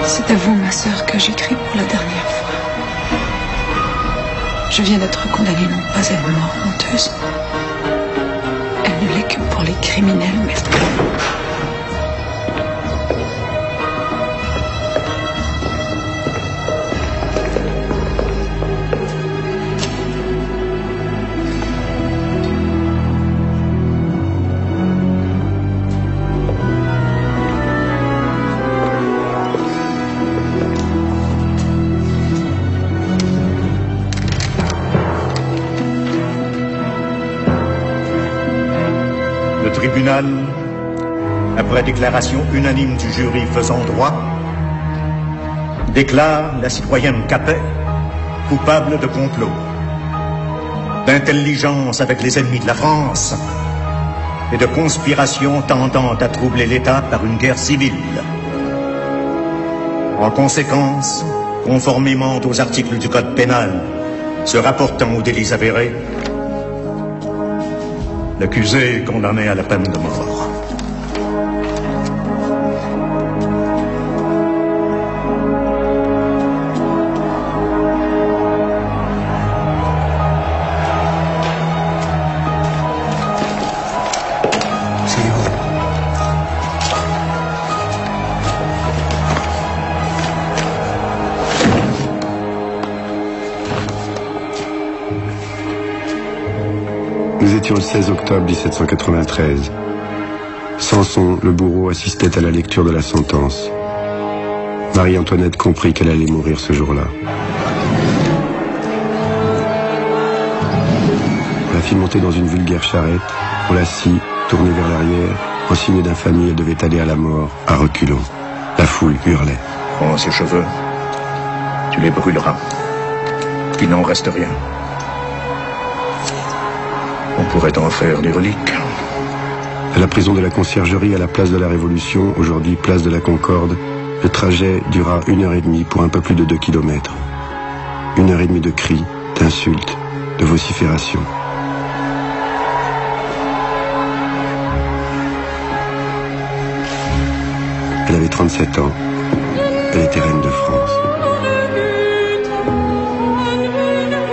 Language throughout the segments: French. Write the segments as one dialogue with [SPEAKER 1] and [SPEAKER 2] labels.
[SPEAKER 1] C'est à vous, ma sœur, que j'écris pour la dernière fois. Je viens d'être condamnée non pas à une mort honteuse. Elle ne l'est que pour les criminels, mais...
[SPEAKER 2] Le tribunal, après déclaration unanime du jury faisant droit, déclare la citoyenne Capet coupable de complot, d'intelligence avec les ennemis de la France et de conspiration tendant à troubler l'État par une guerre civile. En conséquence, conformément aux articles du Code pénal se rapportant aux délits avérés, l'accusé est condamné à la peine de mort.
[SPEAKER 3] Nous étions le 16 octobre 1793. Samson, le bourreau, assistait à la lecture de la sentence. Marie-Antoinette comprit qu'elle allait mourir ce jour-là. On la fit monter dans une vulgaire charrette. On l'assit, tournée vers l'arrière. En signe d'infamie, elle devait aller à la mort, à reculons. La foule hurlait.
[SPEAKER 2] Prends ses cheveux. Tu les brûleras. Il n'en reste rien. On pourrait en faire des reliques.
[SPEAKER 3] À la prison de la Conciergerie, à la place de la Révolution, aujourd'hui place de la Concorde, le trajet dura 1h30 pour un peu plus de 2 kilomètres. 1h30 de cris, d'insultes, de vociférations. Elle avait 37 ans. Elle était reine de France.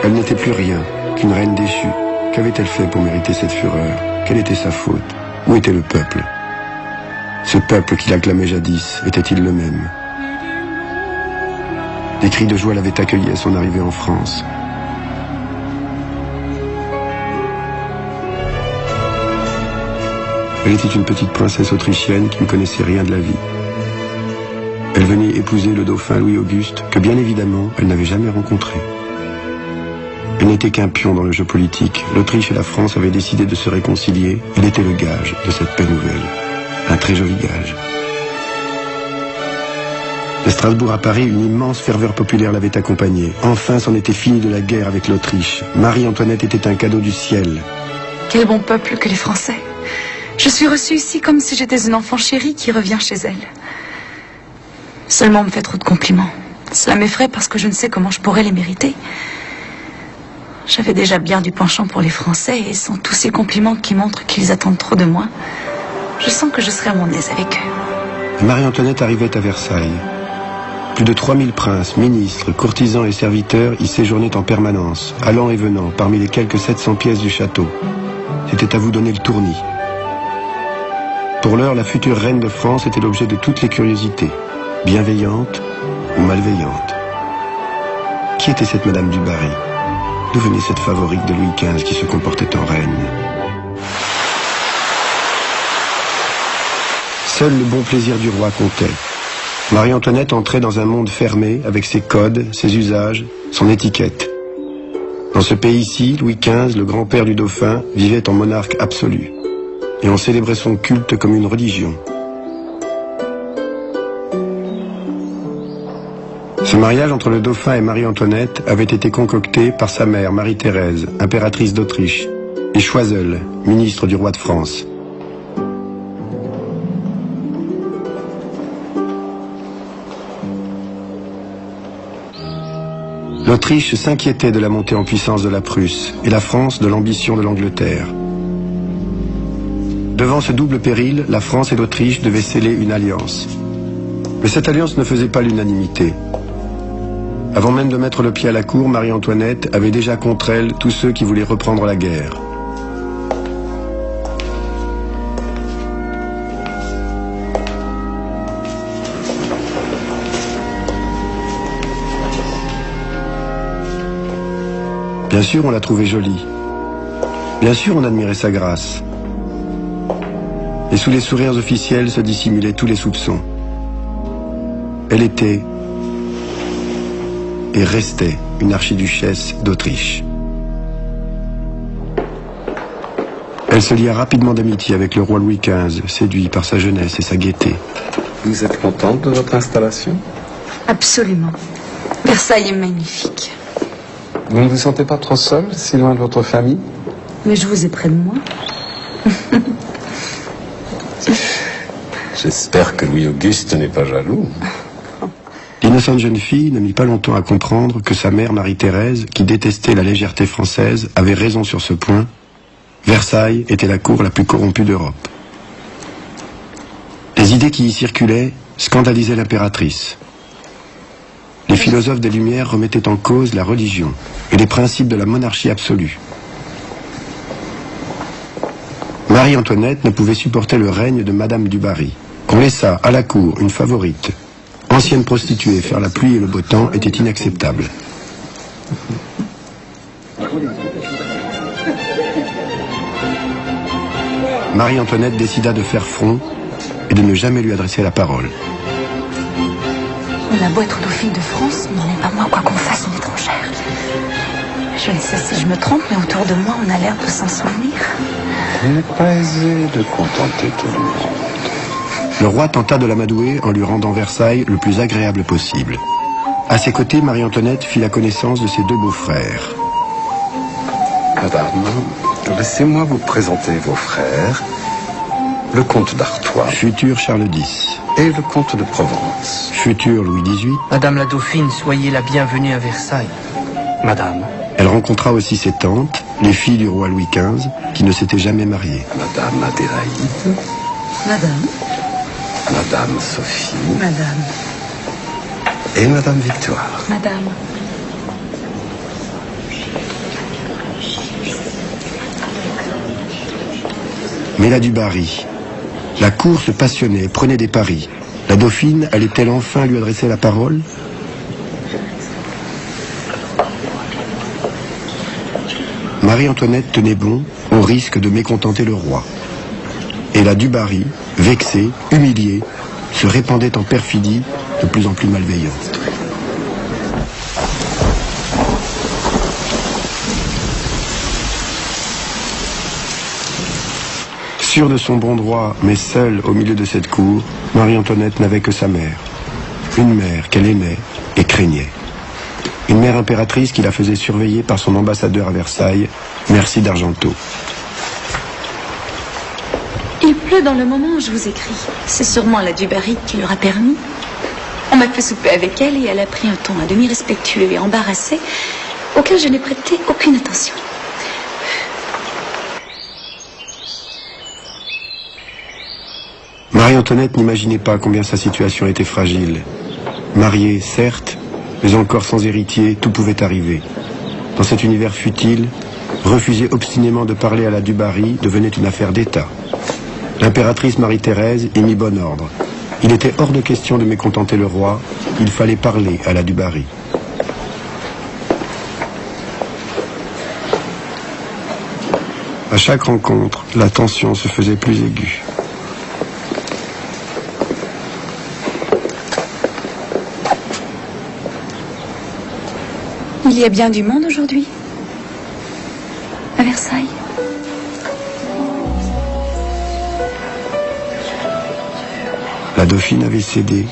[SPEAKER 3] Elle n'était plus rien qu'une reine déchue. Qu'avait-elle fait pour mériter cette fureur? Quelle était sa faute? Où était le peuple? Ce peuple qui l'acclamait jadis, était-il le même? Des cris de joie l'avaient accueilli à son arrivée en France. Elle était une petite princesse autrichienne qui ne connaissait rien de la vie. Elle venait épouser le dauphin Louis-Auguste, que bien évidemment, elle n'avait jamais rencontré. Elle n'était qu'un pion dans le jeu politique. L'Autriche et la France avaient décidé de se réconcilier. Elle était le gage de cette paix nouvelle. Un très joli gage. De Strasbourg à Paris, une immense ferveur populaire l'avait accompagnée. Enfin, c'en était fini de la guerre avec l'Autriche. Marie-Antoinette était un cadeau du ciel.
[SPEAKER 1] Quel bon peuple que les Français. Je suis reçue ici comme si j'étais une enfant chérie qui revient chez elle. Seulement on me fait trop de compliments. Cela m'effraie parce que je ne sais comment je pourrais les mériter. J'avais déjà bien du penchant pour les Français et sans tous ces compliments qui montrent qu'ils attendent trop de moi, je sens que je serai à mon aise avec eux.
[SPEAKER 3] Marie-Antoinette arrivait à Versailles. Plus de 3000 princes, ministres, courtisans et serviteurs y séjournaient en permanence, allant et venant, parmi les quelques 700 pièces du château. C'était à vous donner le tournis. Pour l'heure, la future reine de France était l'objet de toutes les curiosités, bienveillantes ou malveillantes. Qui était cette Madame du Barry? D'où venait cette favorite de Louis XV qui se comportait en reine? Seul le bon plaisir du roi comptait. Marie-Antoinette entrait dans un monde fermé avec ses codes, ses usages, son étiquette. Dans ce pays-ci, Louis XV, le grand-père du dauphin, vivait en monarque absolu. Et on célébrait son culte comme une religion. Ce mariage entre le dauphin et Marie-Antoinette avait été concocté par sa mère, Marie-Thérèse, impératrice d'Autriche, et Choiseul, ministre du roi de France. L'Autriche s'inquiétait de la montée en puissance de la Prusse et la France de l'ambition de l'Angleterre. Devant ce double péril, la France et l'Autriche devaient sceller une alliance. Mais cette alliance ne faisait pas l'unanimité. Avant même de mettre le pied à la cour, Marie-Antoinette avait déjà contre elle tous ceux qui voulaient reprendre la guerre. Bien sûr, on la trouvait jolie. Bien sûr, on admirait sa grâce. Et sous les sourires officiels se dissimulaient tous les soupçons. Elle était et restait une archiduchesse d'Autriche. Elle se lia rapidement d'amitié avec le roi Louis XV, séduit par sa jeunesse et sa gaieté.
[SPEAKER 4] Vous êtes contente de votre installation?
[SPEAKER 1] Absolument. Versailles est magnifique.
[SPEAKER 4] Vous ne vous sentez pas trop seule, si loin de votre famille?
[SPEAKER 1] Mais je vous ai près de moi.
[SPEAKER 4] J'espère que Louis-Auguste n'est pas jaloux.
[SPEAKER 3] L'innocente jeune fille ne mit pas longtemps à comprendre que sa mère Marie-Thérèse, qui détestait la légèreté française, avait raison sur ce point. Versailles était la cour la plus corrompue d'Europe. Les idées qui y circulaient scandalisaient l'impératrice. Les philosophes des Lumières remettaient en cause la religion et les principes de la monarchie absolue. Marie-Antoinette ne pouvait supporter le règne de Madame du Barry. Qu'on laissât à la cour une favorite, ancienne prostituée, faire la pluie et le beau temps était inacceptable. Marie-Antoinette décida de faire front et de ne jamais lui adresser la parole.
[SPEAKER 1] On a beau être dauphine de France, mais on n'est pas moi, quoi qu'on fasse, une étrangère. Je ne sais si je me trompe, mais autour de moi, on a l'air de s'en souvenir.
[SPEAKER 4] Il n'est pas aisé de contenter tout le monde.
[SPEAKER 3] Le roi tenta de l'amadouer en lui rendant Versailles le plus agréable possible. À ses côtés, Marie-Antoinette fit la connaissance de ses deux beaux-frères.
[SPEAKER 4] Madame, laissez-moi vous présenter vos frères, le comte d'Artois
[SPEAKER 3] Futur Charles X.
[SPEAKER 4] et le comte de Provence.
[SPEAKER 3] Futur Louis XVIII.
[SPEAKER 5] Madame la Dauphine, soyez la bienvenue à Versailles. Madame.
[SPEAKER 3] Elle rencontra aussi ses tantes, les filles du roi Louis XV, qui ne s'étaient jamais mariées.
[SPEAKER 4] Madame Adélaïde,
[SPEAKER 1] Madame,
[SPEAKER 4] Madame Sophie
[SPEAKER 1] madame,
[SPEAKER 4] et Madame Victoire.
[SPEAKER 1] madame.
[SPEAKER 3] Mais la du Barry. La cour se passionnait, prenait des paris. La dauphine allait-elle enfin lui adresser la parole? Marie-Antoinette tenait bon au risque de mécontenter le roi. Et la du Barry, vexée, humiliée, se répandait en perfidie de plus en plus malveillante. Sûre de son bon droit, mais seule au milieu de cette cour, Marie-Antoinette n'avait que sa mère. Une mère qu'elle aimait et craignait. Une mère impératrice qui la faisait surveiller par son ambassadeur à Versailles, Mercy d'Argenteau.
[SPEAKER 1] Il pleut dans le moment où je vous écris. C'est sûrement la du Barry qui l'aura permis. On m'a fait souper avec elle et elle a pris un ton à demi respectueux et embarrassé, auquel je n'ai prêté aucune attention.
[SPEAKER 3] Marie-Antoinette n'imaginait pas combien sa situation était fragile. Mariée, certes, mais encore sans héritier, tout pouvait arriver. Dans cet univers futile, refuser obstinément de parler à la du Barry devenait une affaire d'État. L'impératrice Marie-Thérèse y mit bon ordre. Il était hors de question de mécontenter le roi, il fallait parler à la du Barry. À chaque rencontre, la tension se faisait plus aiguë.
[SPEAKER 1] Il y a bien du monde aujourd'hui à Versailles.
[SPEAKER 3] La dauphine avait cédé,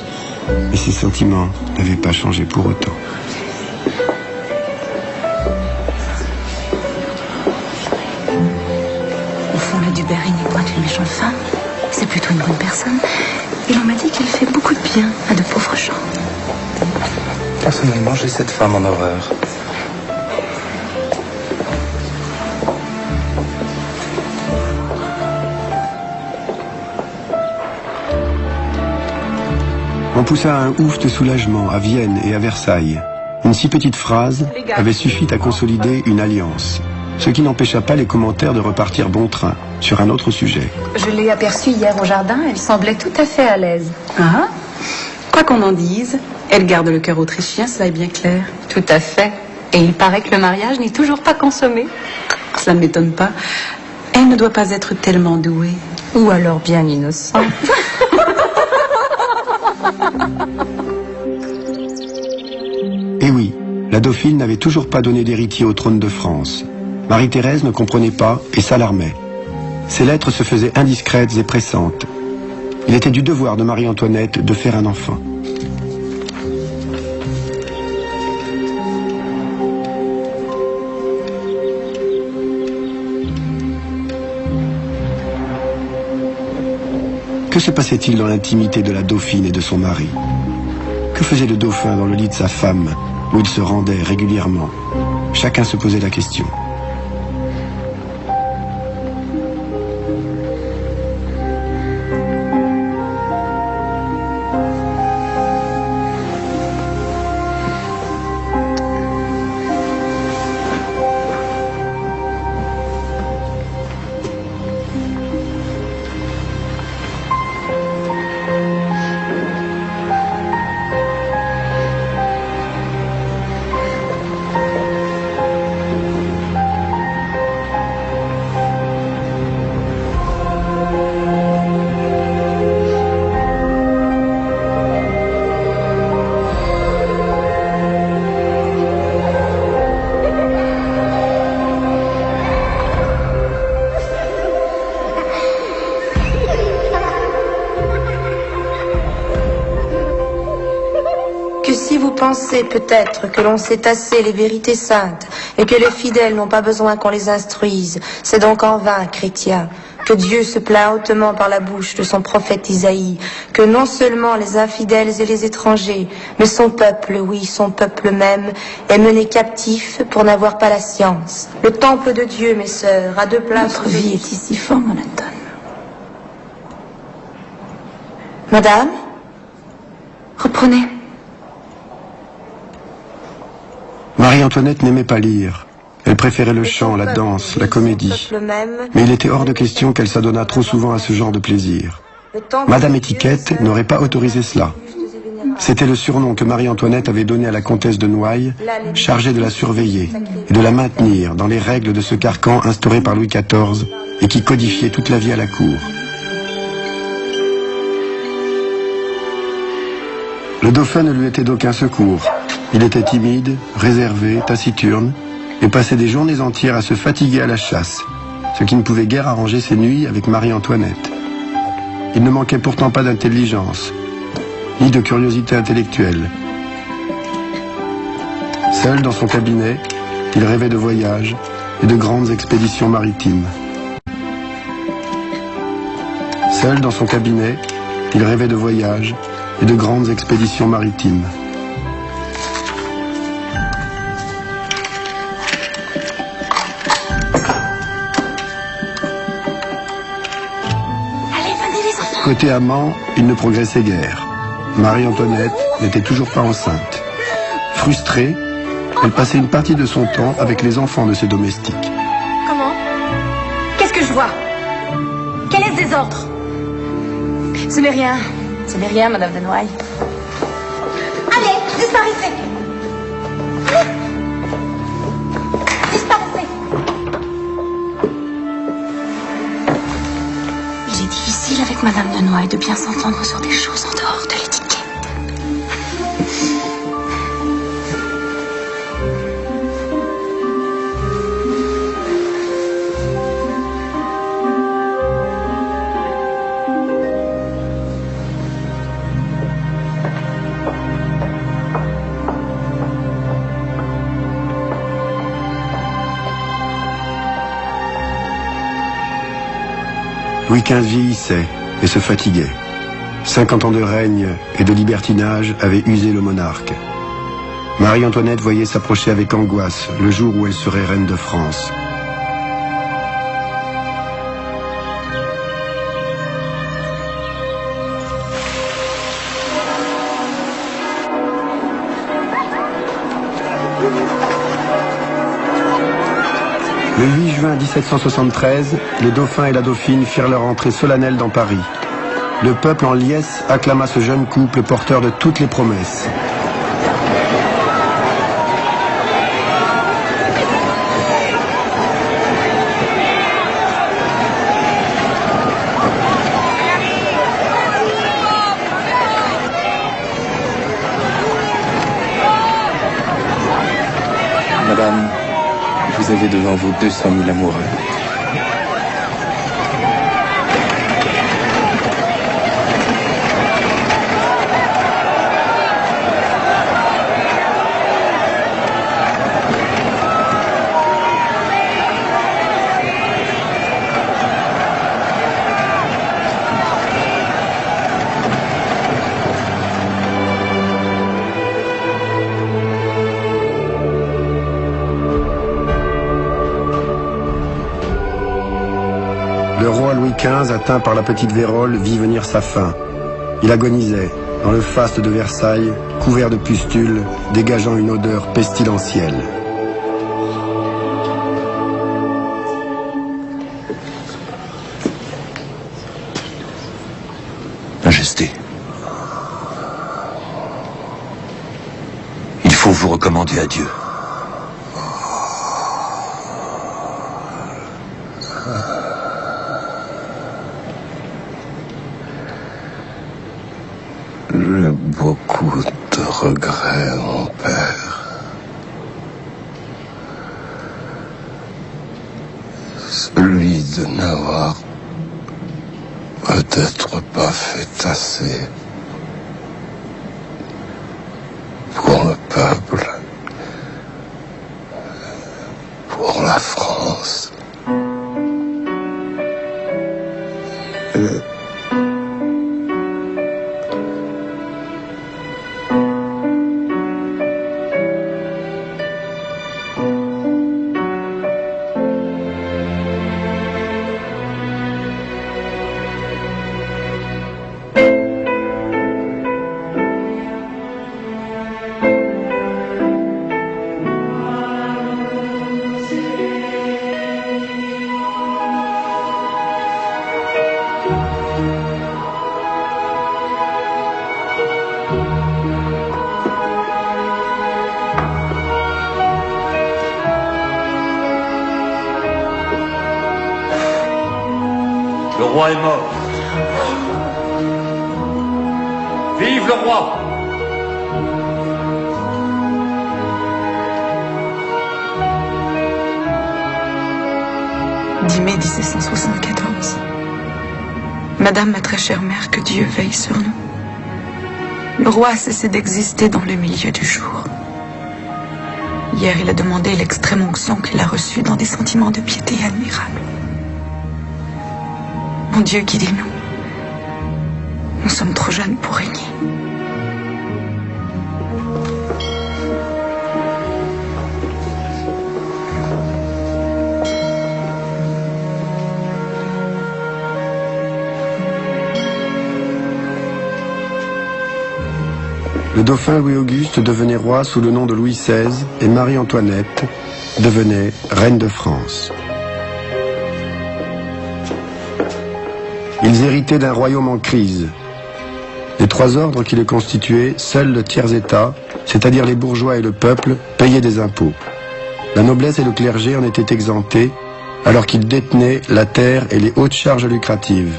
[SPEAKER 3] mais ses sentiments n'avaient pas changé pour autant.
[SPEAKER 1] Au fond, la du Barry n'est point une méchante femme. C'est plutôt une bonne personne. Et l'on m'a dit qu'elle fait beaucoup de bien à de pauvres gens.
[SPEAKER 4] Personnellement, j'ai cette femme en horreur.
[SPEAKER 3] On poussa un ouf de soulagement à Vienne et à Versailles. Une si petite phrase avait suffi à consolider une alliance, ce qui n'empêcha pas les commentaires de repartir bon train sur un autre sujet.
[SPEAKER 1] Je l'ai aperçue hier au jardin, elle semblait tout à fait à l'aise.
[SPEAKER 6] Ah, quoi qu'on en dise, elle garde le cœur autrichien, cela est bien clair.
[SPEAKER 1] Tout à fait. Et il paraît que le mariage n'est toujours pas consommé.
[SPEAKER 6] Cela ne m'étonne pas. Elle ne doit pas être tellement douée.
[SPEAKER 1] Ou alors bien innocent.
[SPEAKER 3] Et oui, la dauphine n'avait toujours pas donné d'héritier au trône de France. Marie-Thérèse ne comprenait pas et s'alarmait. Ses lettres se faisaient indiscrètes et pressantes. Il était du devoir de Marie-Antoinette de faire un enfant. Que se passait-il dans l'intimité de la dauphine et de son mari? Que faisait le dauphin dans le lit de sa femme, où il se rendait régulièrement? Chacun se posait la question.
[SPEAKER 7] Pensez peut-être que l'on sait assez les vérités saintes et que les fidèles n'ont pas besoin qu'on les instruise. C'est donc en vain, chrétiens, que Dieu se plaint hautement par la bouche de son prophète Isaïe, que non seulement les infidèles et les étrangers, mais son peuple, oui, son peuple même, est mené captif pour n'avoir pas la science. Le temple de Dieu, mes sœurs, a deux places.
[SPEAKER 1] Notre vie est ici fort monotone.
[SPEAKER 7] Madame?
[SPEAKER 1] Reprenez.
[SPEAKER 3] Marie-Antoinette n'aimait pas lire. Elle préférait le chant, la danse, la comédie. Mais il était hors de question qu'elle s'adonnât trop souvent à ce genre de plaisir. Madame Étiquette n'aurait pas autorisé cela. C'était le surnom que Marie-Antoinette avait donné à la comtesse de Noailles, chargée de la surveiller et de la maintenir dans les règles de ce carcan instauré par Louis XIV et qui codifiait toute la vie à la cour. Le dauphin ne lui était d'aucun secours. Il était timide, réservé, taciturne, et passait des journées entières à se fatiguer à la chasse, ce qui ne pouvait guère arranger ses nuits avec Marie-Antoinette. Il ne manquait pourtant pas d'intelligence, ni de curiosité intellectuelle. Seul dans son cabinet, il rêvait de voyages et de grandes expéditions maritimes. Seul dans son cabinet, il rêvait de voyages et de grandes expéditions maritimes. Côté amant, il ne progressait guère. Marie-Antoinette n'était toujours pas enceinte. Frustrée, elle passait une partie de son temps avec les enfants de ses domestiques.
[SPEAKER 7] Comment? Qu'est-ce que je vois? Quel est ce désordre?
[SPEAKER 1] Ce n'est rien. Ce n'est rien, Madame de Noailles.
[SPEAKER 7] Allez, disparaissez! Disparaissez!
[SPEAKER 1] Il est difficile avec Madame de Noailles de bien s'entendre sur des choses en dehors de l'étiquette.
[SPEAKER 3] Louis XV vieillissait et se fatiguait. 50 ans de règne et de libertinage avaient usé le monarque. Marie-Antoinette voyait s'approcher avec angoisse le jour où elle serait reine de France. Le 8 juin 1773, les dauphins et la dauphine firent leur entrée solennelle dans Paris. Le peuple en liesse acclama ce jeune couple porteur de toutes les promesses.
[SPEAKER 8] Madame, vous avez devant vous 200 000 amoureux.
[SPEAKER 3] Le roi Louis XV, atteint par la petite vérole, vit venir sa fin. Il agonisait, dans le faste de Versailles, couvert de pustules, dégageant une odeur pestilentielle.
[SPEAKER 9] Majesté, il faut vous recommander à Dieu.
[SPEAKER 4] J'ai beaucoup de regrets, mon père. Celui de n'avoir peut-être pas fait assez pour le peuple, pour la France.
[SPEAKER 10] Le roi est mort. Vive le roi!
[SPEAKER 1] 10 mai 1774. Madame, ma très chère mère, que Dieu veille sur nous. Le roi a cessé d'exister dans le milieu du jour. Hier, il a demandé l'extrême onction qu'il a reçue dans des sentiments de piété admirables. Mon Dieu, guidez-nous. Nous sommes trop jeunes pour régner.
[SPEAKER 3] Le dauphin Louis-Auguste devenait roi sous le nom de Louis XVI et Marie-Antoinette devenait reine de France. Ils héritaient d'un royaume en crise. Les trois ordres qui le constituaient, seul le tiers-état, c'est-à-dire les bourgeois et le peuple, payaient des impôts. La noblesse et le clergé en étaient exemptés, alors qu'ils détenaient la terre et les hautes charges lucratives.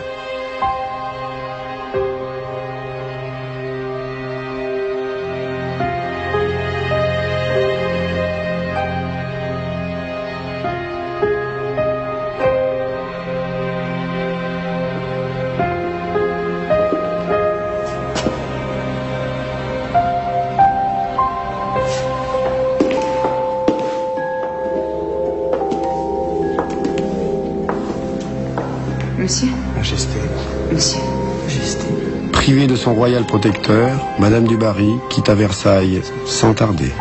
[SPEAKER 1] Monsieur.
[SPEAKER 8] Majesté.
[SPEAKER 1] Monsieur.
[SPEAKER 8] Majesté.
[SPEAKER 3] Privée de son royal protecteur, Madame du Barry quitta Versailles sans tarder.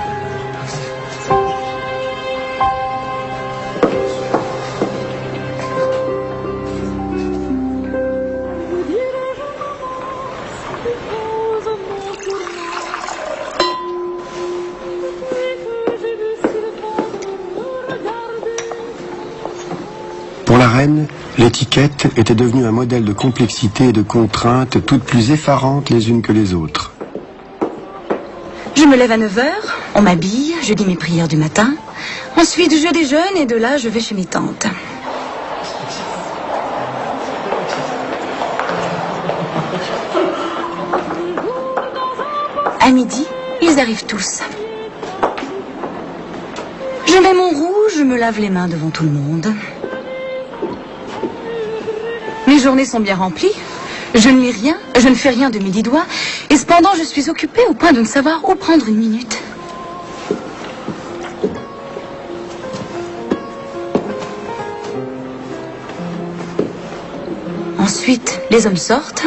[SPEAKER 3] reine, l'étiquette était devenue un modèle de complexité et de contraintes toutes plus effarantes les unes que les autres.
[SPEAKER 1] Je me lève à 9h, on m'habille, je dis mes prières du matin. Ensuite, je déjeune et de là, je vais chez mes tantes. À midi, ils arrivent tous. Je mets mon rouge, je me lave les mains devant tout le monde. Mes journées sont bien remplies. Je ne lis rien, je ne fais rien de mes 10 doigts. Et cependant, je suis occupée au point de ne savoir où prendre une minute. Ensuite, les hommes sortent.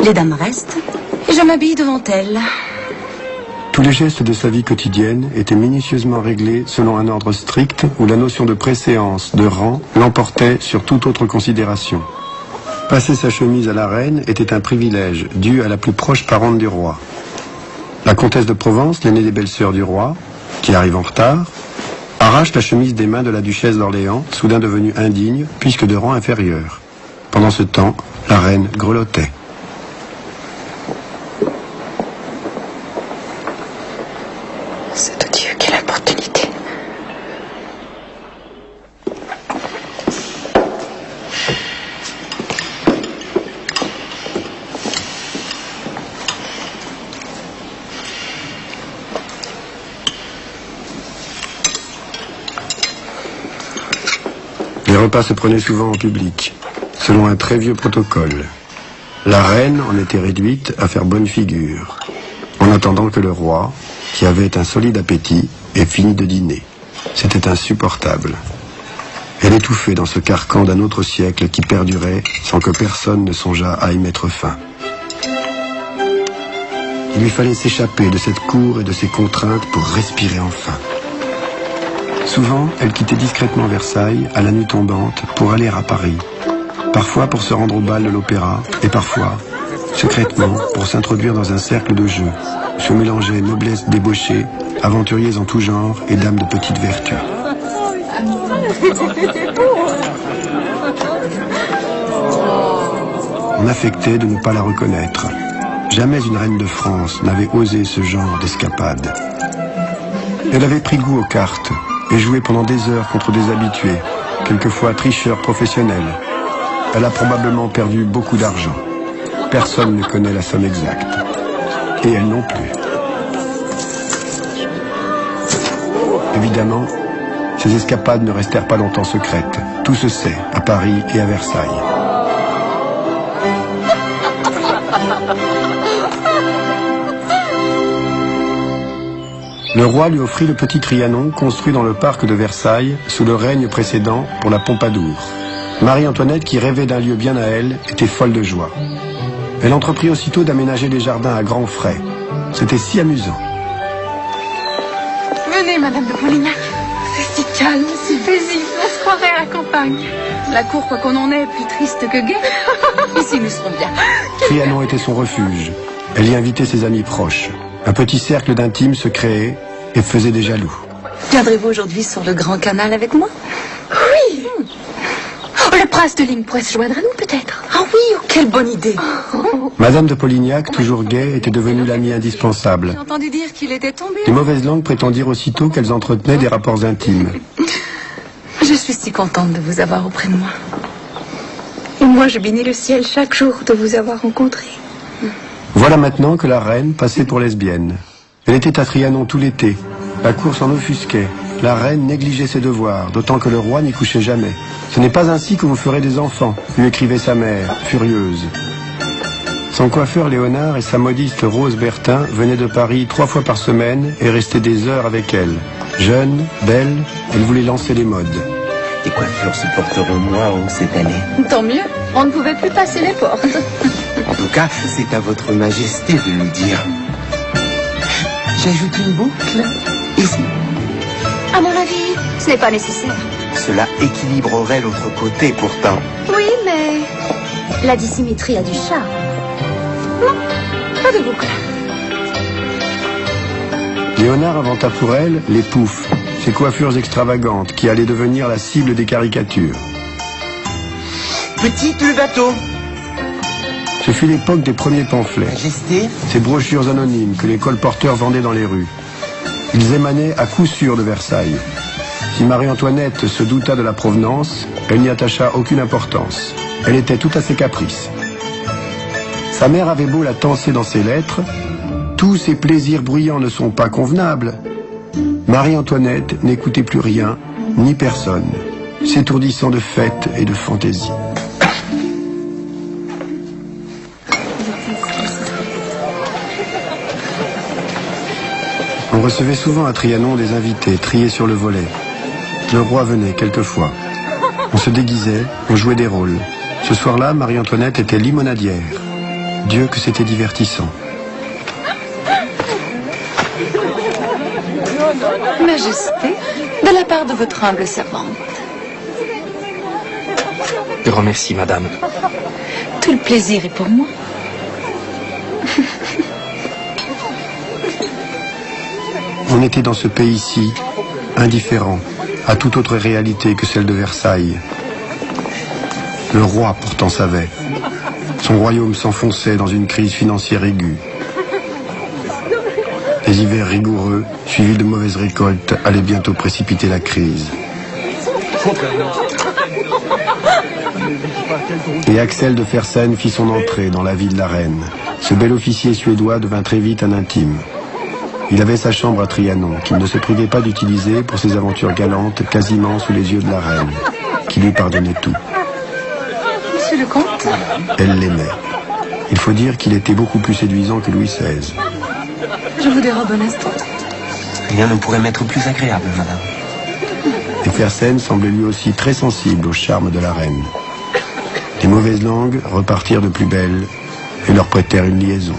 [SPEAKER 1] Les dames restent. Et je m'habille devant elles.
[SPEAKER 3] Tous les gestes de sa vie quotidienne étaient minutieusement réglés selon un ordre strict où la notion de préséance, de rang, l'emportait sur toute autre considération. Passer sa chemise à la reine était un privilège dû à la plus proche parente du roi. La comtesse de Provence, l'aînée des belles-sœurs du roi, qui arrive en retard, arrache la chemise des mains de la duchesse d'Orléans, soudain devenue indigne, puisque de rang inférieur. Pendant ce temps, la reine grelottait.
[SPEAKER 1] C'est de Dieu quelle opportunité.
[SPEAKER 3] Les repas se prenaient souvent en public, selon un très vieux protocole. La reine en était réduite à faire bonne figure, en attendant que le roi, qui avait un solide appétit, ait fini de dîner. C'était insupportable. Elle étouffait dans ce carcan d'un autre siècle qui perdurait sans que personne ne songeât à y mettre fin. Il lui fallait s'échapper de cette cour et de ses contraintes pour respirer enfin. Souvent, elle quittait discrètement Versailles à la nuit tombante pour aller à Paris. Parfois pour se rendre au bal de l'opéra et parfois, secrètement, pour s'introduire dans un cercle de jeu où se mélangeaient noblesse débauchée, aventuriers en tout genre et dames de petite vertu. On affectait de ne pas la reconnaître. Jamais une reine de France n'avait osé ce genre d'escapade. Elle avait pris goût aux cartes et joué pendant des heures contre des habitués, quelquefois tricheurs professionnels. Elle a probablement perdu beaucoup d'argent. Personne ne connaît la somme exacte. Et elle non plus. Évidemment, ces escapades ne restèrent pas longtemps secrètes. Tout se sait à Paris et à Versailles. Le roi lui offrit le petit Trianon construit dans le parc de Versailles sous le règne précédent pour la Pompadour. Marie-Antoinette, qui rêvait d'un lieu bien à elle, était folle de joie. Elle entreprit aussitôt d'aménager les jardins à grands frais. C'était si amusant.
[SPEAKER 1] Venez, Madame de Polignac. C'est si calme, si paisible. On se croirait à la campagne. La cour, quoi qu'on en ait, est plus triste que gaie. Ici, nous serons bien.
[SPEAKER 3] Trianon était son refuge. Elle y invitait ses amis proches. Un petit cercle d'intimes se créait et faisait des jaloux.
[SPEAKER 1] Viendrez-vous aujourd'hui sur le grand canal avec moi? Oui. Oh, le prince de Ligne pourrait se joindre à nous, peut-être. Ah oui, oh, quelle bonne idée.
[SPEAKER 3] Madame de Polignac, toujours gaie, était devenue l'amie indispensable.
[SPEAKER 1] J'ai entendu dire qu'il était tombé.
[SPEAKER 3] Les mauvaises langues prétendirent aussitôt qu'elles entretenaient des rapports intimes.
[SPEAKER 1] Je suis si contente de vous avoir auprès de moi. Et moi, je bénis le ciel chaque jour de vous avoir rencontré.
[SPEAKER 3] Voilà maintenant que la reine passait pour lesbienne. Elle était à Trianon tout l'été. La cour s'en offusquait. La reine négligeait ses devoirs, d'autant que le roi n'y couchait jamais. Ce n'est pas ainsi que vous ferez des enfants, lui écrivait sa mère, furieuse. Son coiffeur Léonard et sa modiste Rose Bertin venaient de Paris 3 fois par semaine et restaient des heures avec elle. Jeune, belle, elle voulait lancer les modes.
[SPEAKER 5] Les coiffures se porteront moins haut cette année.
[SPEAKER 1] Tant mieux, on ne pouvait plus passer les portes.
[SPEAKER 5] En tout cas, c'est à votre majesté de nous dire. J'ajoute une boucle, ici.
[SPEAKER 7] À mon avis, ce n'est pas nécessaire.
[SPEAKER 5] Cela équilibrerait l'autre côté, pourtant.
[SPEAKER 7] Oui, mais la dissymétrie a du charme. Non, pas de boucle.
[SPEAKER 3] Léonard inventa pour elle les poufs, ses coiffures extravagantes qui allaient devenir la cible des caricatures.
[SPEAKER 5] Petite, le bateau.
[SPEAKER 3] Ce fut l'époque des premiers pamphlets,
[SPEAKER 5] Majesté.
[SPEAKER 3] ces brochures anonymes que les colporteurs vendaient dans les rues. Ils émanaient à coup sûr de Versailles. Si Marie-Antoinette se douta de la provenance, elle n'y attacha aucune importance. Elle était tout à ses caprices. Sa mère avait beau la tancer dans ses lettres, tous ces plaisirs bruyants ne sont pas convenables. Marie-Antoinette n'écoutait plus rien, ni personne, s'étourdissant de fêtes et de fantaisies. On recevait souvent à Trianon des invités triés sur le volet. Le roi venait quelquefois. On se déguisait, on jouait des rôles. Ce soir-là, Marie-Antoinette était limonadière. Dieu que c'était divertissant.
[SPEAKER 1] Majesté, de la part de votre humble servante.
[SPEAKER 8] Grand merci, madame.
[SPEAKER 1] Tout le plaisir est pour moi.
[SPEAKER 3] On était dans ce pays-ci, indifférent à toute autre réalité que celle de Versailles. Le roi pourtant savait. Son royaume s'enfonçait dans une crise financière aiguë. Les hivers rigoureux, suivis de mauvaises récoltes, allaient bientôt précipiter la crise. Et Axel de Fersen fit son entrée dans la vie de la reine. Ce bel officier suédois devint très vite un intime. Il avait sa chambre à Trianon, qu'il ne se privait pas d'utiliser pour ses aventures galantes, quasiment sous les yeux de la reine, qui lui pardonnait tout.
[SPEAKER 1] Monsieur le comte?
[SPEAKER 3] Elle l'aimait. Il faut dire qu'il était beaucoup plus séduisant que Louis XVI.
[SPEAKER 1] Je vous dérobe un instant.
[SPEAKER 5] Rien ne pourrait m'être plus agréable, madame.
[SPEAKER 3] Et Fersen semblait lui aussi très sensible au charme de la reine. Les mauvaises langues repartirent de plus belle et leur prêtèrent une liaison.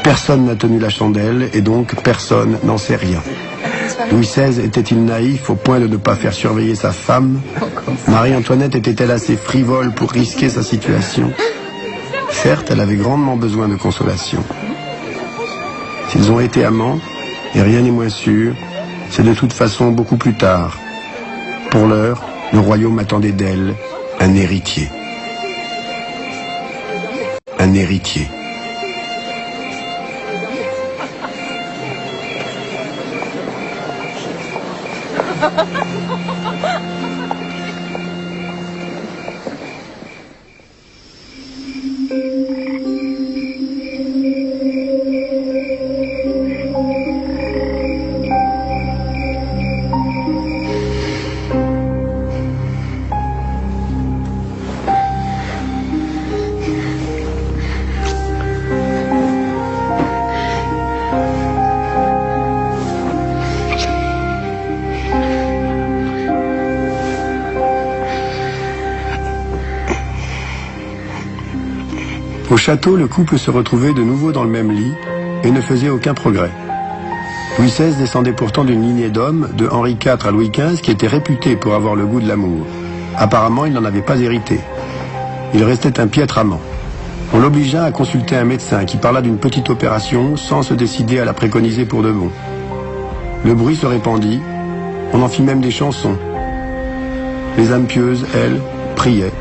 [SPEAKER 3] Personne n'a tenu la chandelle et donc personne n'en sait rien. Louis XVI était-il naïf au point de ne pas faire surveiller sa femme? Marie-Antoinette était-elle assez frivole pour risquer sa situation? Certes, elle avait grandement besoin de consolation. S'ils ont été amants, et rien n'est moins sûr, c'est de toute façon beaucoup plus tard. Pour l'heure, le royaume attendait d'elle un héritier. Un héritier. Au château, le couple se retrouvait de nouveau dans le même lit et ne faisait aucun progrès. Louis XVI descendait pourtant d'une lignée d'hommes, de Henri IV à Louis XV, qui étaient réputés pour avoir le goût de l'amour. Apparemment, il n'en avait pas hérité. Il restait un piètre amant. On l'obligea à consulter un médecin qui parla d'une petite opération sans se décider à la préconiser pour de bon. Le bruit se répandit, on en fit même des chansons. Les âmes pieuses, elles, priaient.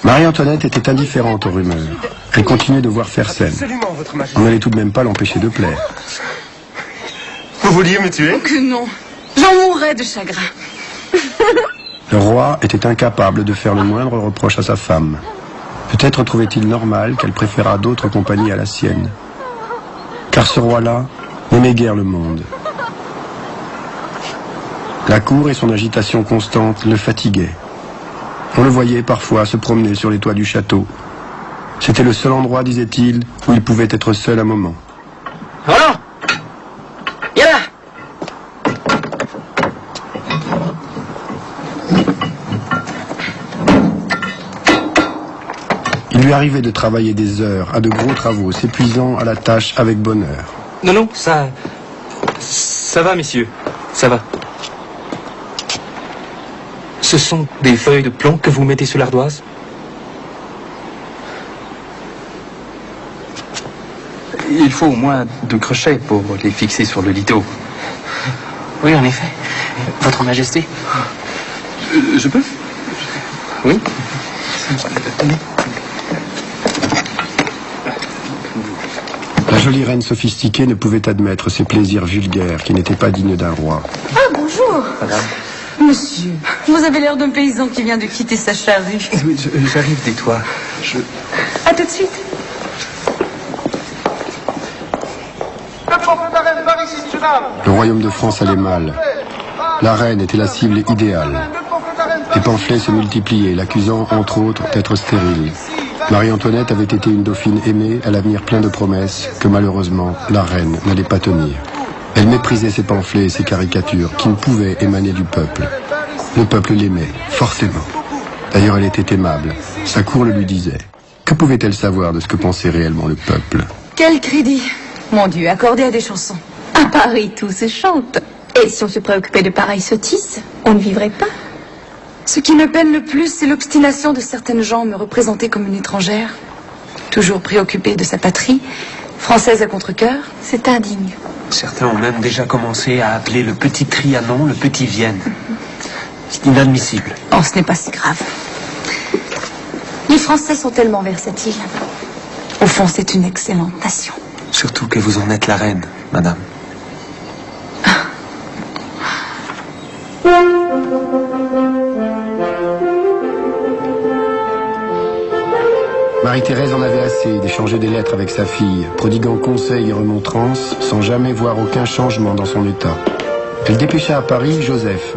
[SPEAKER 3] Marie-Antoinette était indifférente aux rumeurs. Elle continuait de voir Fersen. On n'allait tout de même pas l'empêcher de plaire.
[SPEAKER 5] Vous vouliez me tuer?
[SPEAKER 1] Oh que non. J'en mourrais de chagrin.
[SPEAKER 3] Le roi était incapable de faire le moindre reproche à sa femme. Peut-être trouvait-il normal qu'elle préférât d'autres compagnies à la sienne. Car ce roi-là n'aimait guère le monde. La cour et son agitation constante le fatiguaient. On le voyait parfois se promener sur les toits du château. C'était le seul endroit, disait-il, où il pouvait être seul un moment.
[SPEAKER 5] Voilà! Viens là!
[SPEAKER 3] Il lui arrivait de travailler des heures à de gros travaux, s'épuisant à la tâche avec bonheur.
[SPEAKER 8] Non, non, ça va, messieurs. Ça va. Ce sont des feuilles de plomb que vous mettez sur l'ardoise? Il faut au moins 2 crochets pour les fixer sur le lito.
[SPEAKER 5] Oui, en effet. Votre Majesté.
[SPEAKER 8] Je peux? Oui.
[SPEAKER 3] La jolie reine sophistiquée ne pouvait admettre ces plaisirs vulgaires qui n'étaient pas dignes d'un roi.
[SPEAKER 1] Ah, bonjour. Madame. Monsieur, vous avez l'air d'un paysan qui vient de quitter sa charrue.
[SPEAKER 8] Oui, j'arrive des toits.
[SPEAKER 1] À tout de suite.
[SPEAKER 3] Le royaume de France allait mal. La reine était la cible idéale. Les pamphlets se multipliaient, l'accusant, entre autres, d'être stérile. Marie-Antoinette avait été une dauphine aimée, à l'avenir plein de promesses, que malheureusement, la reine n'allait pas tenir. Elle méprisait ses pamphlets et ses caricatures, qui ne pouvaient émaner du peuple. Le peuple l'aimait, forcément. D'ailleurs, elle était aimable. Sa cour le lui disait. Que pouvait-elle savoir de ce que pensait réellement le peuple?
[SPEAKER 1] Quel crédit, mon Dieu, accordé à des chansons.
[SPEAKER 7] À Paris, tout se chante. Et si on se préoccupait de pareilles sottises, on ne vivrait pas.
[SPEAKER 1] Ce qui me peine le plus, c'est l'obstination de certaines gens me représenter comme une étrangère, toujours préoccupée de sa patrie, française à contre-cœur.
[SPEAKER 7] C'est indigne.
[SPEAKER 5] Certains ont même déjà commencé à appeler le petit Trianon le petit Vienne. C'est inadmissible.
[SPEAKER 1] Oh, ce n'est pas si grave. Les Français sont tellement versatiles. Au fond, c'est une excellente nation.
[SPEAKER 5] Surtout que vous en êtes la reine, madame.
[SPEAKER 3] Marie-Thérèse en avait assez d'échanger des lettres avec sa fille, prodiguant conseils et remontrances, sans jamais voir aucun changement dans son état. Elle dépêcha à Paris Joseph,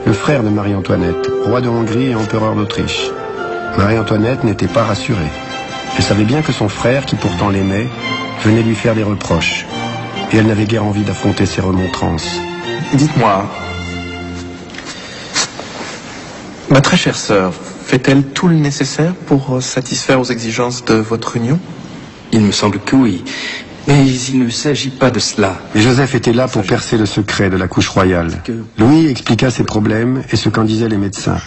[SPEAKER 3] le frère de Marie-Antoinette, roi de Hongrie et empereur d'Autriche. Marie-Antoinette n'était pas rassurée. Elle savait bien que son frère, qui pourtant l'aimait, venait lui faire des reproches. Et elle n'avait guère envie d'affronter ses remontrances.
[SPEAKER 8] Dites-moi, ma très chère sœur, fait-elle tout le nécessaire pour satisfaire aux exigences de votre union?
[SPEAKER 11] Il me semble que oui, mais il ne s'agit pas de cela.
[SPEAKER 3] Et Joseph était là pour percer le secret de la couche royale. Louis expliqua ses problèmes et ce qu'en disaient les médecins.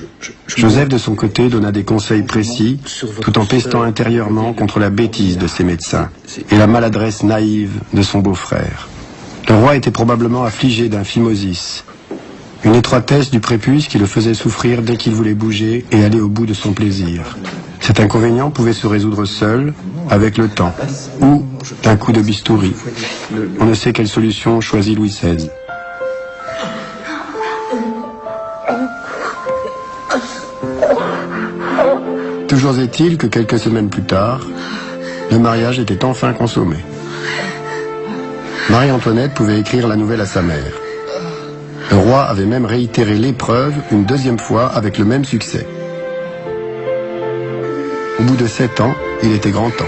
[SPEAKER 3] Joseph, de son côté, donna des conseils précis, tout en pestant intérieurement contre la bêtise de ses médecins et la maladresse naïve de son beau-frère. Le roi était probablement affligé d'un phimosis, une étroitesse du prépuce qui le faisait souffrir dès qu'il voulait bouger et aller au bout de son plaisir. Cet inconvénient pouvait se résoudre seul, avec le temps, ou d'un coup de bistouri. On ne sait quelle solution choisit Louis XVI. Toujours est-il que quelques semaines plus tard, le mariage était enfin consommé. Marie-Antoinette pouvait écrire la nouvelle à sa mère. Le roi avait même réitéré l'épreuve une deuxième fois avec le même succès. Au bout de 7 ans, il était grand temps.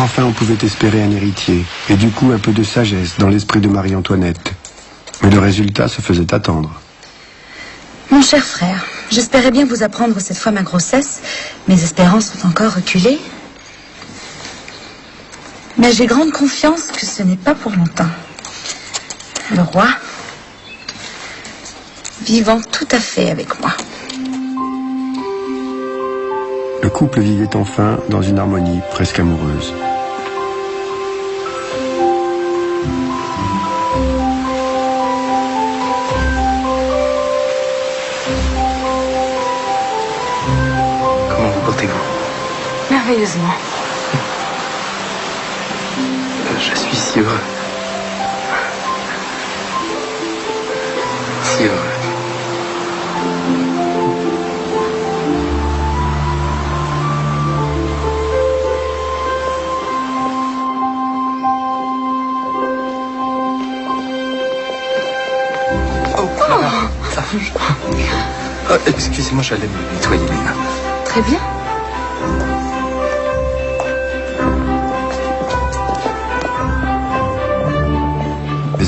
[SPEAKER 3] Enfin, on pouvait espérer un héritier, et du coup un peu de sagesse dans l'esprit de Marie-Antoinette. Mais le résultat se faisait attendre.
[SPEAKER 1] Mon cher frère, j'espérais bien vous apprendre cette fois ma grossesse. Mes espérances ont encore reculé. Mais j'ai grande confiance que ce n'est pas pour longtemps. Le roi, vivant tout à fait avec moi.
[SPEAKER 3] Le couple vivait enfin dans une harmonie presque amoureuse.
[SPEAKER 8] Comment vous portez-vous?
[SPEAKER 1] Merveilleusement.
[SPEAKER 8] Je suis si heureux. Si heureux. Excusez-moi, j'allais me nettoyer les mains.
[SPEAKER 1] Très bien.
[SPEAKER 3] Mais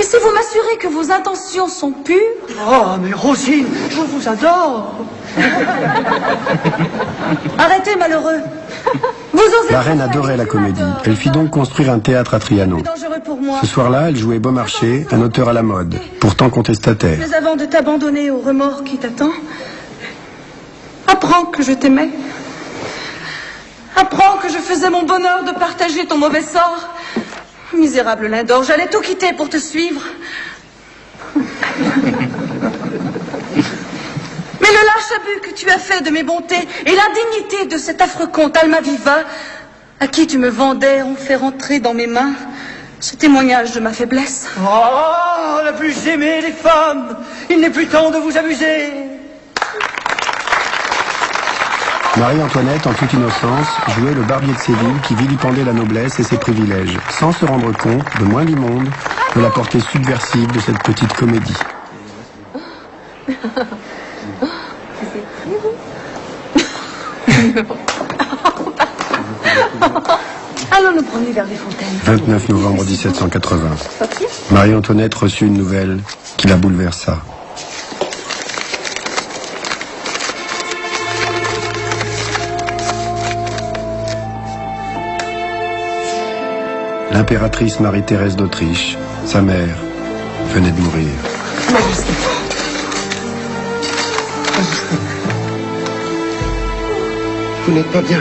[SPEAKER 1] Et si vous m'assurez que vos intentions sont pures?
[SPEAKER 12] Oh, mais Rosine, je vous adore.
[SPEAKER 1] Arrêtez, malheureux. Vous osez.
[SPEAKER 3] La reine adorait la comédie. Elle fit donc construire un théâtre à Trianon.
[SPEAKER 1] Dangereux pour moi.
[SPEAKER 3] Ce soir-là, elle jouait Beaumarchais, un auteur à la mode, pourtant contestataire.
[SPEAKER 1] Mais avant de t'abandonner au remords qui t'attend, apprends que je t'aimais. Apprends que je faisais mon bonheur de partager ton mauvais sort. Misérable Lindor, j'allais tout quitter pour te suivre. Mais le lâche abus que tu as fait de mes bontés et l'indignité de cet affreux comte Almaviva, à qui tu me vendais, ont fait rentrer dans mes mains ce témoignage de ma faiblesse.
[SPEAKER 12] Oh, la plus aimée des femmes. Il n'est plus temps de vous amuser.
[SPEAKER 3] Marie-Antoinette, en toute innocence, jouait le barbier de Séville qui vilipendait la noblesse et ses privilèges, sans se rendre compte, de moins du monde, de la portée subversive de cette petite comédie.
[SPEAKER 1] Allons nous promener vers les fontaines.
[SPEAKER 3] 29 novembre 1780. Marie-Antoinette reçut une nouvelle qui la bouleversa. L'impératrice Marie-Thérèse d'Autriche, sa mère, venait de mourir.
[SPEAKER 1] Majesté.
[SPEAKER 3] Majesté. Vous n'êtes pas bien.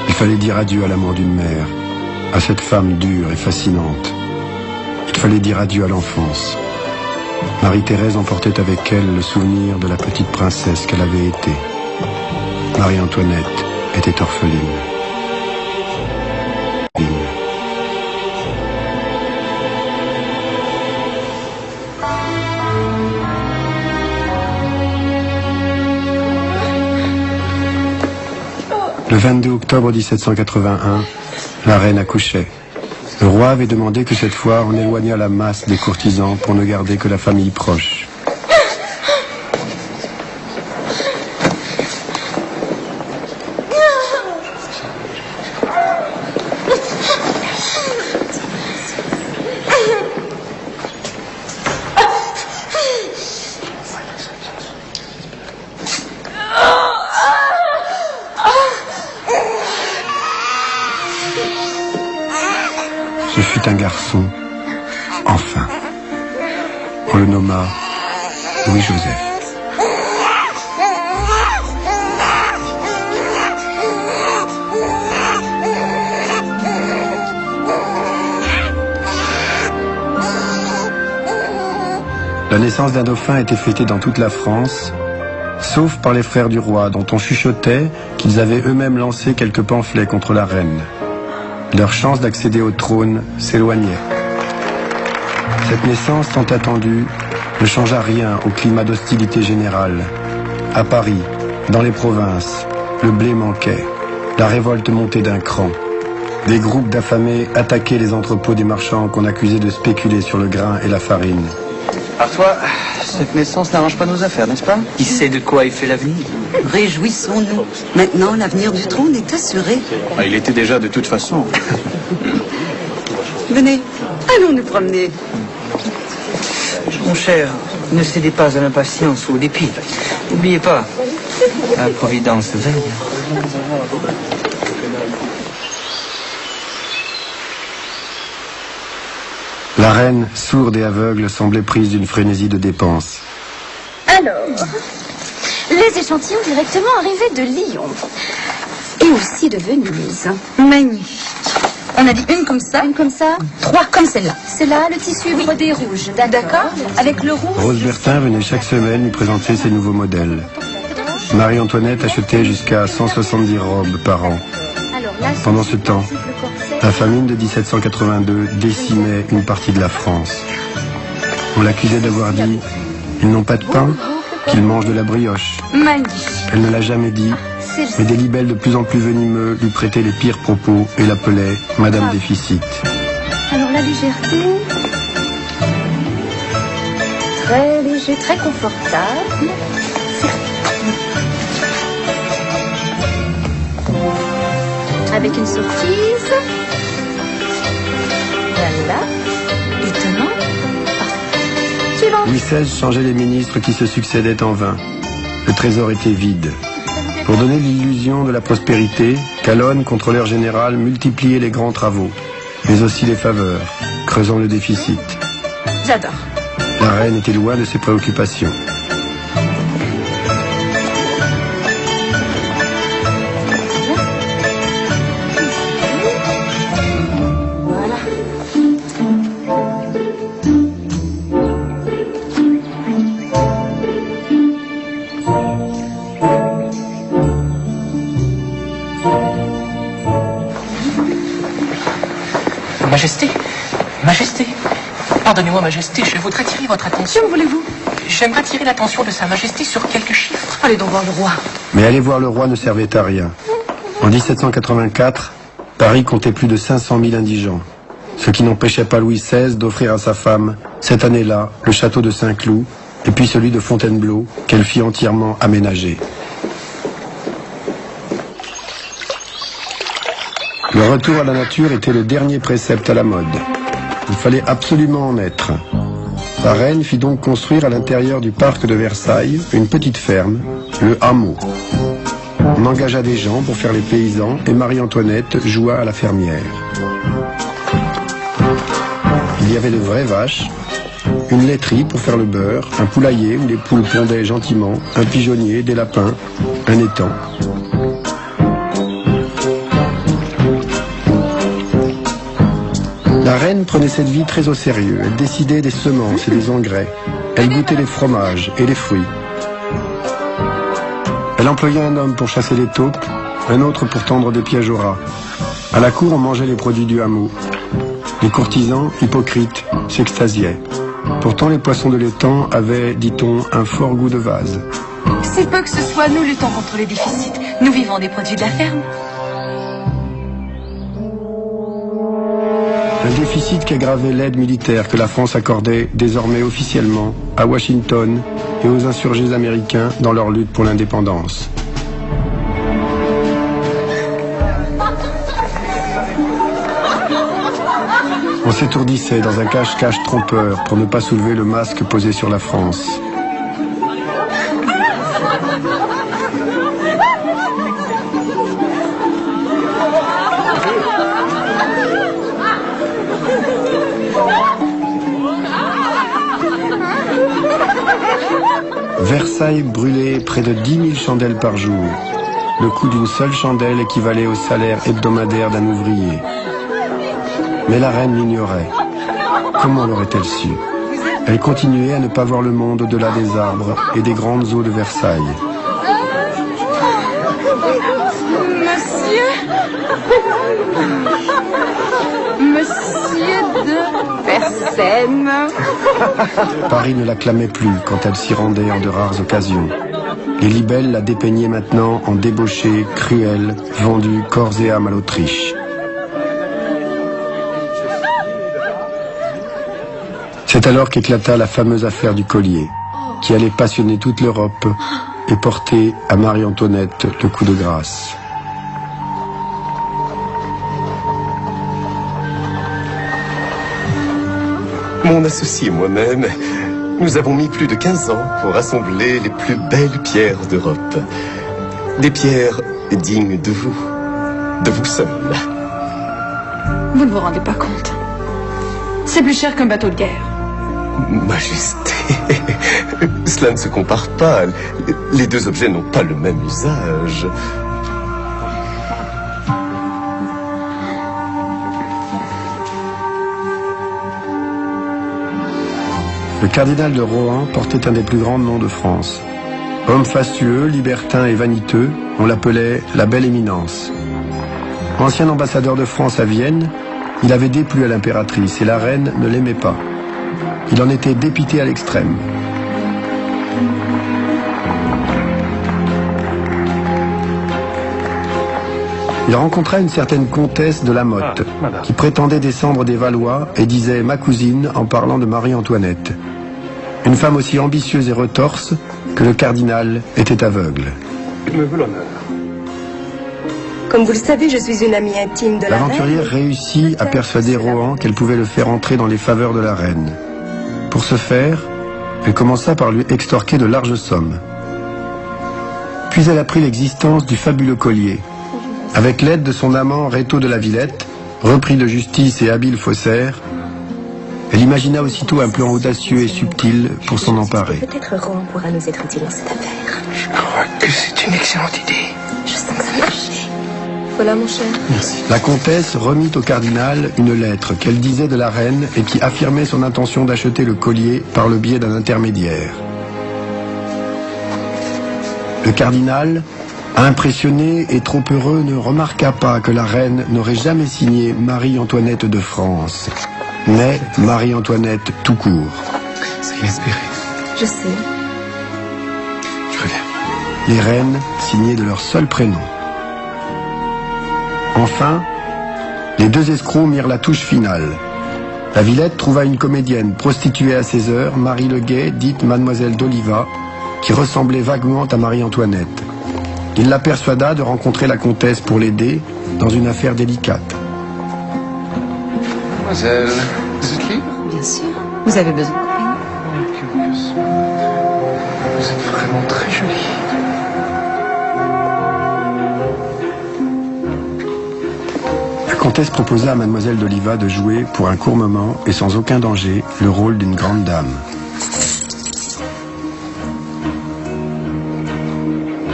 [SPEAKER 3] Il fallait dire adieu à l'amour d'une mère, à cette femme dure et fascinante. Il fallait dire adieu à l'enfance. Marie-Thérèse emportait avec elle le souvenir de la petite princesse qu'elle avait été. Marie-Antoinette était orpheline. Le 22 octobre 1781, la reine accouchait. Le roi avait demandé que cette fois on éloignât la masse des courtisans pour ne garder que la famille proche. Ce fut un garçon, enfin. On le nomma Louis-Joseph. La naissance d'un dauphin était fêtée dans toute la France, sauf par les frères du roi, dont on chuchotait qu'ils avaient eux-mêmes lancé quelques pamphlets contre la reine. Leur chance d'accéder au trône s'éloignait. Cette naissance tant attendue ne changea rien au climat d'hostilité générale. À Paris, dans les provinces, le blé manquait. La révolte montait d'un cran. Des groupes d'affamés attaquaient les entrepôts des marchands qu'on accusait de spéculer sur le grain et la farine.
[SPEAKER 11] Parfois, cette naissance n'arrange pas nos affaires, n'est-ce pas? Qui sait de quoi il fait l'avenir?
[SPEAKER 13] Réjouissons-nous. Maintenant, l'avenir du trône est assuré.
[SPEAKER 8] Ah, il était déjà de toute façon.
[SPEAKER 13] Venez, allons nous promener.
[SPEAKER 11] Mon cher, ne cédez pas à l'impatience ou au dépit. N'oubliez pas, la Providence veille.
[SPEAKER 3] La reine, sourde et aveugle, semblait prise d'une frénésie de dépenses.
[SPEAKER 14] Alors, les échantillons directement arrivés de Lyon. Et aussi de Venise.
[SPEAKER 1] Magnifique. On a dit une comme ça.
[SPEAKER 14] Une comme ça.
[SPEAKER 1] 3 comme celle-là.
[SPEAKER 14] C'est là le tissu brodé rouge, d'accord. Avec le rouge.
[SPEAKER 3] Rose Bertin venait chaque semaine lui présenter ses nouveaux modèles. Marie-Antoinette achetait jusqu'à 170 robes par an. Pendant ce temps, la famine de 1782 décimait une partie de la France. On l'accusait d'avoir dit « Ils n'ont pas de pain, qu'ils mangent de la brioche ».
[SPEAKER 1] Magnifique.
[SPEAKER 3] Elle ne l'a jamais dit, mais des libelles de plus en plus venimeux lui prêtaient les pires propos et l'appelaient Madame Déficit.
[SPEAKER 14] Alors la légèreté, très léger, très confortable. avec une sourcise. Voilà. Étonnant. Suivant.
[SPEAKER 3] Louis XVI changeait les ministres qui se succédaient en vain. Le trésor était vide. Pour donner l'illusion de la prospérité, Calonne, contrôleur général, multipliait les grands travaux, mais aussi les faveurs, creusant le déficit.
[SPEAKER 1] J'adore.
[SPEAKER 3] La reine était loin de ses préoccupations.
[SPEAKER 5] Majesté, Majesté, pardonnez-moi, Majesté, je voudrais attirer votre attention.
[SPEAKER 1] Que voulez-vous?
[SPEAKER 5] J'aimerais attirer l'attention de Sa Majesté sur quelques chiffres.
[SPEAKER 1] Allez donc voir le roi.
[SPEAKER 3] Mais aller voir le roi ne servait à rien. En 1784, Paris comptait plus de 500 000 indigents, ce qui n'empêchait pas Louis XVI d'offrir à sa femme, cette année-là, le château de Saint-Cloud, et puis celui de Fontainebleau, qu'elle fit entièrement aménager. Le retour à la nature était le dernier précepte à la mode. Il fallait absolument en être. La reine fit donc construire à l'intérieur du parc de Versailles une petite ferme, le hameau. On engagea des gens pour faire les paysans et Marie-Antoinette joua à la fermière. Il y avait de vraies vaches, une laiterie pour faire le beurre, un poulailler où les poules pondaient gentiment, un pigeonnier, des lapins, un étang. La reine prenait cette vie très au sérieux. Elle décidait des semences et des engrais. Elle goûtait les fromages et les fruits. Elle employait un homme pour chasser les taupes, un autre pour tendre des pièges aux rats. À la cour, on mangeait les produits du hameau. Les courtisans, hypocrites, s'extasiaient. Pourtant, les poissons de l'étang avaient, dit-on, un fort goût de vase.
[SPEAKER 1] C'est peu que ce soit, nous luttons contre les déficits. Nous vivons des produits de la ferme.
[SPEAKER 3] Un déficit qu'aggravait l'aide militaire que la France accordait désormais officiellement à Washington et aux insurgés américains dans leur lutte pour l'indépendance. On s'étourdissait dans un cache-cache trompeur pour ne pas soulever le masque posé sur la France. Versailles brûlait près de 10 000 chandelles par jour. Le coût d'une seule chandelle équivalait au salaire hebdomadaire d'un ouvrier. Mais la reine l'ignorait. Comment l'aurait-elle su? Elle continuait à ne pas voir le monde au-delà des arbres et des grandes eaux de Versailles.
[SPEAKER 1] Monsieur de Versailles.
[SPEAKER 3] Paris ne l'acclamait plus quand elle s'y rendait en de rares occasions. Les libelles la dépeignaient maintenant en débauchée, cruelle, vendue corps et âme à l'Autriche. C'est alors qu'éclata la fameuse affaire du collier, qui allait passionner toute l'Europe et porter à Marie-Antoinette le coup de grâce.
[SPEAKER 4] Mon associé et moi-même, nous avons mis plus de 15 ans pour assembler les plus belles pierres d'Europe. Des pierres dignes de vous seul.
[SPEAKER 1] Vous ne vous rendez pas compte. C'est plus cher qu'un bateau de guerre.
[SPEAKER 4] Majesté, cela ne se compare pas. Les deux objets n'ont pas le même usage.
[SPEAKER 3] Le cardinal de Rohan portait un des plus grands noms de France. Homme fastueux, libertin et vaniteux, on l'appelait la Belle Éminence. Ancien ambassadeur de France à Vienne, il avait déplu à l'impératrice et la reine ne l'aimait pas. Il en était dépité à l'extrême. Il rencontra une certaine comtesse de la Motte, qui prétendait descendre des Valois et disait « ma cousine » en parlant de Marie-Antoinette. Une femme aussi ambitieuse et retorse que le cardinal était aveugle.
[SPEAKER 4] Me veut l'honneur.
[SPEAKER 7] Comme vous le savez, je suis une amie intime de la reine.
[SPEAKER 3] L'aventurière réussit à persuader Rohan qu'elle pouvait le faire entrer dans les faveurs de la reine. Pour ce faire, elle commença par lui extorquer de larges sommes. Puis elle apprit l'existence du fabuleux collier. Avec l'aide de son amant Rétaux de la Villette, repris de justice et habile faussaire, elle imagina aussitôt un plan audacieux et subtil pour s'en emparer.
[SPEAKER 7] Peut-être Rohan pourra nous être utile dans cette affaire.
[SPEAKER 11] Je crois que c'est une excellente idée.
[SPEAKER 7] Je sens que ça marche. Voilà, mon cher.
[SPEAKER 3] Merci. La comtesse remit au cardinal une lettre qu'elle disait de la reine et qui affirmait son intention d'acheter le collier par le biais d'un intermédiaire. Le cardinal, impressionné et trop heureux, ne remarqua pas que la reine n'aurait jamais signé Marie-Antoinette de France, mais Marie-Antoinette tout court.
[SPEAKER 8] C'est inespéré.
[SPEAKER 7] Je sais.
[SPEAKER 8] Je reviens.
[SPEAKER 3] Les reines signaient de leur seul prénom. Enfin, les deux escrocs mirent la touche finale. La Villette trouva une comédienne prostituée à ses heures, Marie Le Guay, dite Mademoiselle d'Oliva, qui ressemblait vaguement à Marie-Antoinette. Il la persuada de rencontrer la comtesse pour l'aider dans une affaire délicate.
[SPEAKER 8] Mademoiselle, vous êtes libre?
[SPEAKER 6] Bien sûr. Vous avez besoin.
[SPEAKER 8] Vous êtes vraiment très jolie.
[SPEAKER 3] La comtesse proposa à Mademoiselle d'Oliva de jouer, pour un court moment et sans aucun danger, le rôle d'une grande dame.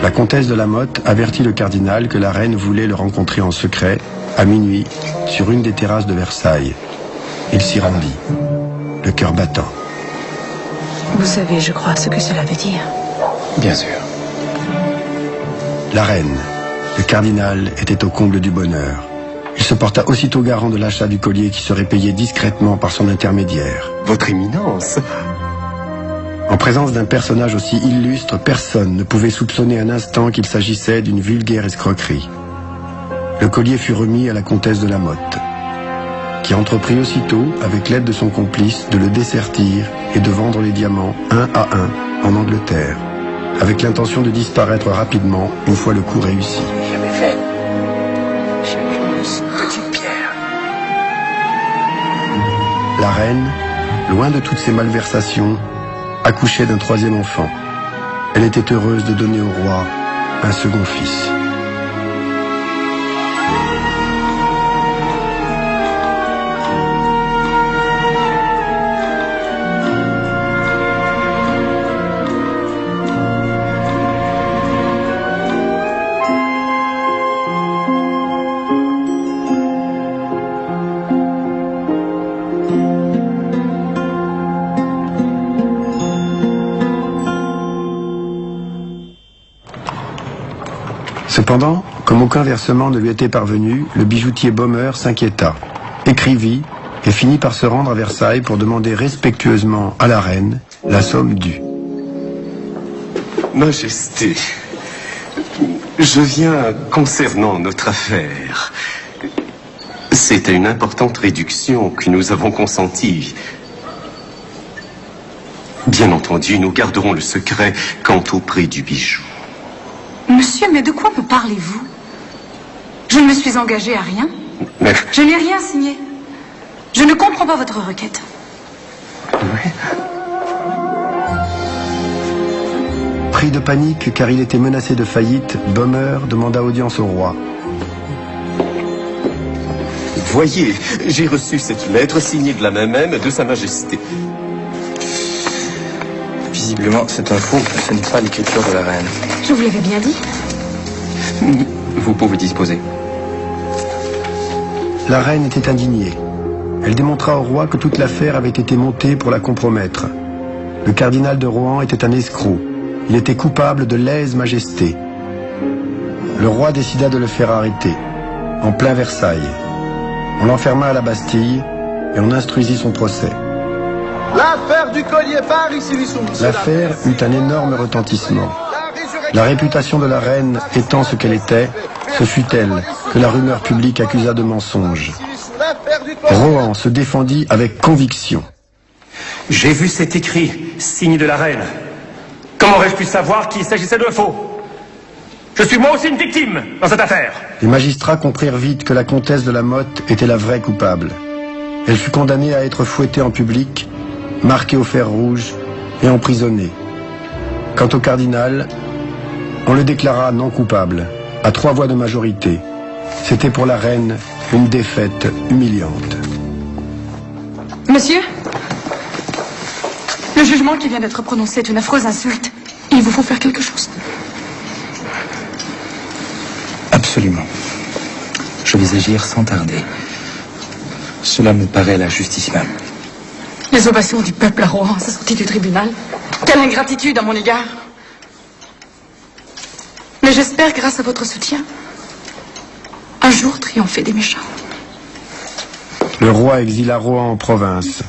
[SPEAKER 3] La comtesse de la Motte avertit le cardinal que la reine voulait le rencontrer en secret, à minuit, sur une des terrasses de Versailles. Il s'y rendit, le cœur battant.
[SPEAKER 6] Vous savez, je crois, ce que cela veut dire.
[SPEAKER 8] Bien sûr.
[SPEAKER 3] La reine, le cardinal, était au comble du bonheur. Il se porta aussitôt garant de l'achat du collier qui serait payé discrètement par son intermédiaire.
[SPEAKER 4] Votre éminence.
[SPEAKER 3] En présence d'un personnage aussi illustre, personne ne pouvait soupçonner un instant qu'il s'agissait d'une vulgaire escroquerie. Le collier fut remis à la comtesse de la Motte, qui entreprit aussitôt, avec l'aide de son complice, de le dessertir et de vendre les diamants un à un en Angleterre, avec l'intention de disparaître rapidement une fois le coup réussi.
[SPEAKER 11] Jamais fait. Petite pierre.
[SPEAKER 3] La reine, loin de toutes ces malversations, accouchait d'un troisième enfant. Elle était heureuse de donner au roi un second fils. Cependant, comme aucun versement ne lui était parvenu, le bijoutier Baumer s'inquiéta, écrivit et finit par se rendre à Versailles pour demander respectueusement à la reine la somme due.
[SPEAKER 4] Majesté, je viens concernant notre affaire. C'est à une importante réduction que nous avons consenti. Bien entendu, nous garderons le secret quant au prix du bijou.
[SPEAKER 1] Monsieur, mais de quoi me parlez-vous? Je ne me suis engagée à rien.
[SPEAKER 4] Mais...
[SPEAKER 1] Je n'ai rien signé. Je ne comprends pas votre requête.
[SPEAKER 4] Oui.
[SPEAKER 3] Pris de panique car il était menacé de faillite, Baumer demanda audience au roi.
[SPEAKER 4] Voyez, j'ai reçu cette lettre signée de la main même de Sa Majesté.
[SPEAKER 11] Visiblement, c'est un faux. Ce n'est pas l'écriture de la reine.
[SPEAKER 1] Je vous l'avais bien dit.
[SPEAKER 11] Vous pouvez disposer.
[SPEAKER 3] La reine était indignée. Elle démontra au roi que toute l'affaire avait été montée pour la compromettre. Le cardinal de Rohan était un escroc. Il était coupable de lèse-majesté. Le roi décida de le faire arrêter, en plein Versailles. On l'enferma à la Bastille et on instruisit son procès.
[SPEAKER 12] L'affaire du collier par ici,
[SPEAKER 3] L'affaire eut un énorme retentissement. La réputation de la reine étant ce qu'elle était, ce fut elle que la rumeur publique accusa de mensonge. Rohan se défendit avec conviction.
[SPEAKER 10] J'ai vu cet écrit, signe de la reine. Comment aurais-je pu savoir qu'il s'agissait de faux?
[SPEAKER 15] Je suis moi aussi une victime dans cette affaire.
[SPEAKER 3] Les magistrats comprirent vite que la comtesse de la Motte était la vraie coupable. Elle fut condamnée à être fouettée en public, marquée au fer rouge et emprisonnée. Quant au cardinal, on le déclara non coupable, à 3 voix de majorité. C'était pour la reine une défaite humiliante.
[SPEAKER 1] Monsieur, le jugement qui vient d'être prononcé est une affreuse insulte. Il vous faut faire quelque chose.
[SPEAKER 11] Absolument. Je vais agir sans tarder. Cela me paraît la justice même.
[SPEAKER 1] Les ovations du peuple à Rouen à sa sortie du tribunal. Quelle ingratitude à mon égard. Mais j'espère, grâce à votre soutien, un jour triompher des méchants.
[SPEAKER 3] Le roi exila Rohan en province.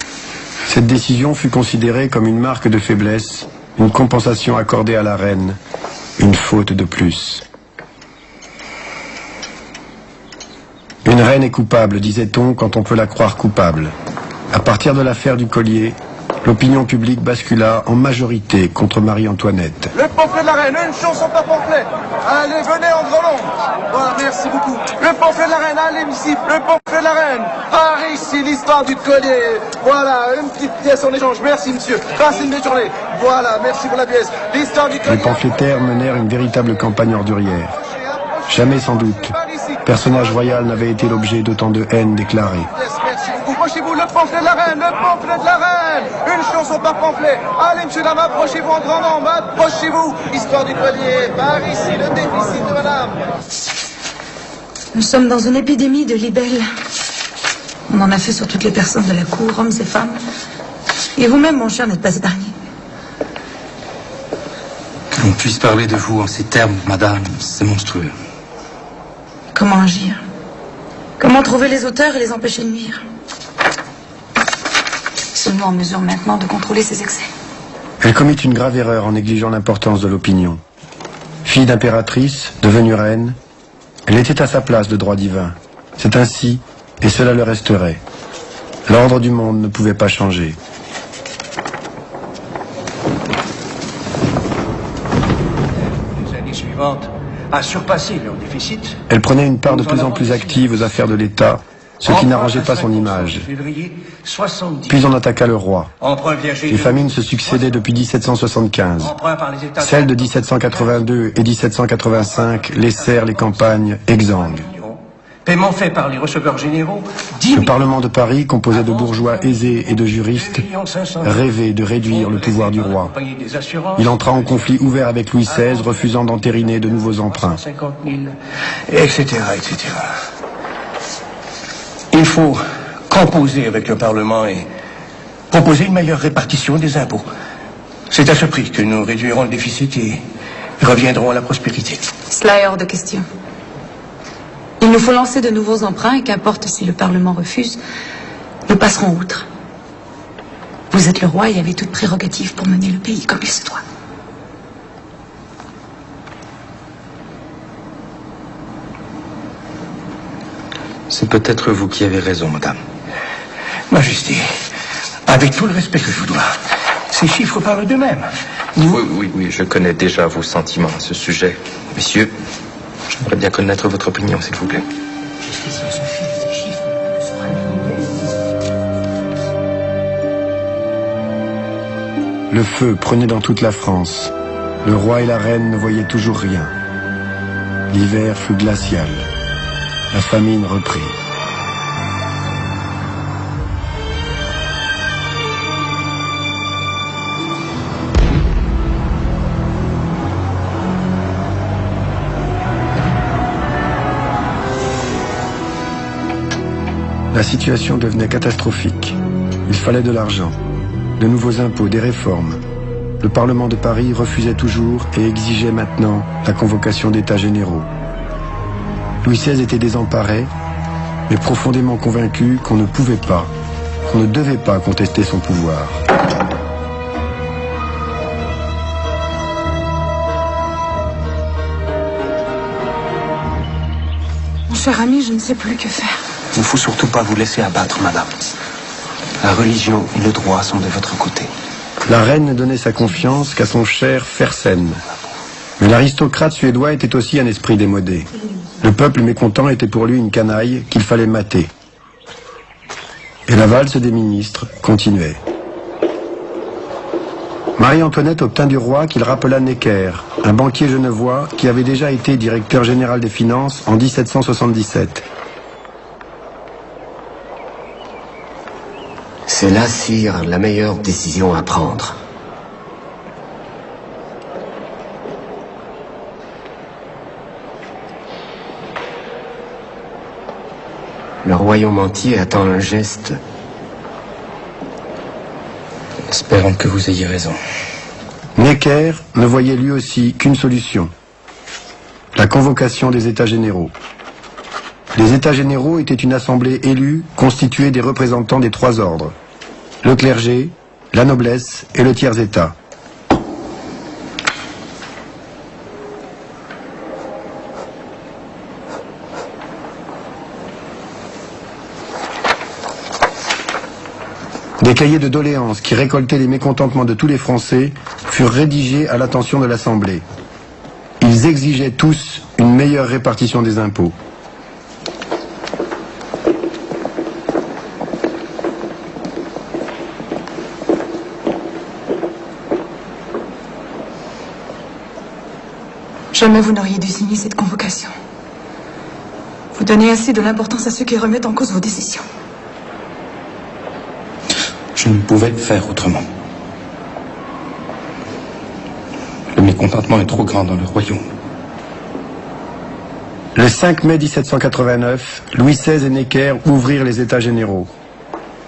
[SPEAKER 3] Cette décision fut considérée comme une marque de faiblesse, une compensation accordée à la reine, une faute de plus. Une reine est coupable, disait-on, quand on peut la croire coupable. À partir de l'affaire du collier, l'opinion publique bascula en majorité contre Marie-Antoinette.
[SPEAKER 16] Le pamphlet de la reine, une chanson par pamphlet. Allez, venez en grand nombre. Voilà, merci beaucoup. Le pamphlet de la reine, à l'hémicycle, le pamphlet de la reine. Par ici, l'histoire du collier. Voilà, une petite pièce en échange. Merci, monsieur. Passez une belle journée. Voilà, merci pour la pièce. L'histoire du collier.
[SPEAKER 3] Les pamphlétaires menèrent une véritable campagne ordurière. Jamais sans doute, personnage royal n'avait été l'objet d'autant de haine déclarée.
[SPEAKER 16] Merci beaucoup. Approchez-vous, le pamphlet de la reine, le pamphlet de la reine. Une chanson par pamphlet. Allez, monsieur, dame, approchez-vous en grand nombre. Approchez-vous. Histoire du collier. Par ici, le déficit de madame.
[SPEAKER 1] Nous sommes dans une épidémie de libelles. On en a fait sur toutes les personnes de la cour, hommes et femmes. Et vous-même, mon cher, n'êtes pas épargné.
[SPEAKER 11] Que l'on puisse parler de vous en ces termes, madame, c'est monstrueux.
[SPEAKER 1] Comment agir? Comment trouver les auteurs et les empêcher de nuire? Sommes-nous en mesure maintenant de contrôler ces excès?
[SPEAKER 3] Elle commit une grave erreur en négligeant l'importance de l'opinion. Fille d'impératrice, devenue reine, elle était à sa place de droit divin. C'est ainsi, et cela le resterait. L'ordre du monde ne pouvait pas changer.
[SPEAKER 12] Les années suivantes a surpassé leur déficit.
[SPEAKER 3] Elle prenait une part de plus en plus active aux affaires de l'État, ce qui n'arrangeait pas son image. Puis on attaqua le roi. Les famines se succédaient depuis 1775. Celles de 1782 et 1785 laissèrent les campagnes exsangues.
[SPEAKER 12] Paiement fait par les receveurs généraux.
[SPEAKER 3] Le Parlement de Paris, composé de bourgeois aisés et de juristes, rêvait de réduire le pouvoir du roi. Il entra en conflit ouvert avec Louis XVI, refusant d'entériner de nouveaux emprunts.
[SPEAKER 12] 50 000, etc., etc. Il faut composer avec le Parlement et proposer une meilleure répartition des impôts. C'est à ce prix que nous réduirons le déficit et reviendrons à la prospérité.
[SPEAKER 1] Cela est hors de question. Il nous faut lancer de nouveaux emprunts et qu'importe si le Parlement refuse, nous passerons outre. Vous êtes le roi et avez toute prérogative pour mener le pays comme il se doit.
[SPEAKER 11] C'est peut-être vous qui avez raison, madame.
[SPEAKER 12] Majesté, avec tout le respect que je vous dois, ces chiffres parlent d'eux-mêmes.
[SPEAKER 8] Oui, je connais déjà vos sentiments à ce sujet. Messieurs, j'aimerais bien connaître votre opinion, s'il vous plaît.
[SPEAKER 3] Le feu prenait dans toute la France. Le roi et la reine ne voyaient toujours rien. L'hiver fut glacial. La famine reprit. La situation devenait catastrophique. Il fallait de l'argent, de nouveaux impôts, des réformes. Le Parlement de Paris refusait toujours et exigeait maintenant la convocation d'états généraux. Louis XVI était désemparé, mais profondément convaincu qu'on ne pouvait pas, qu'on ne devait pas contester son pouvoir.
[SPEAKER 1] Mon cher ami, je ne sais plus que faire.
[SPEAKER 11] Il ne faut surtout pas vous laisser abattre, madame. La religion et le droit sont de votre côté.
[SPEAKER 3] La reine ne donnait sa confiance qu'à son cher Fersen. Mais l'aristocrate suédois était aussi un esprit démodé. Le peuple mécontent était pour lui une canaille qu'il fallait mater. Et la valse des ministres continuait. Marie-Antoinette obtint du roi qu'il rappela Necker, un banquier genevois qui avait déjà été directeur général des finances en 1777.
[SPEAKER 4] C'est là, sire, la meilleure décision à prendre. Le royaume entier attend un geste.
[SPEAKER 11] Espérons que vous ayez raison.
[SPEAKER 3] Necker ne voyait lui aussi qu'une solution. La convocation des États généraux. Les États généraux étaient une assemblée élue constituée des représentants des trois ordres. Le clergé, la noblesse et le tiers-État. Des cahiers de doléances qui récoltaient les mécontentements de tous les Français furent rédigés à l'attention de l'Assemblée. Ils exigeaient tous une meilleure répartition des impôts.
[SPEAKER 1] Jamais vous n'auriez dû signer cette convocation. Vous donnez assez de l'importance à ceux qui remettent en cause vos décisions.
[SPEAKER 11] Je ne pouvais faire autrement. Le mécontentement est trop grand dans le royaume.
[SPEAKER 3] Le 5 mai 1789, Louis XVI et Necker ouvrirent les États généraux.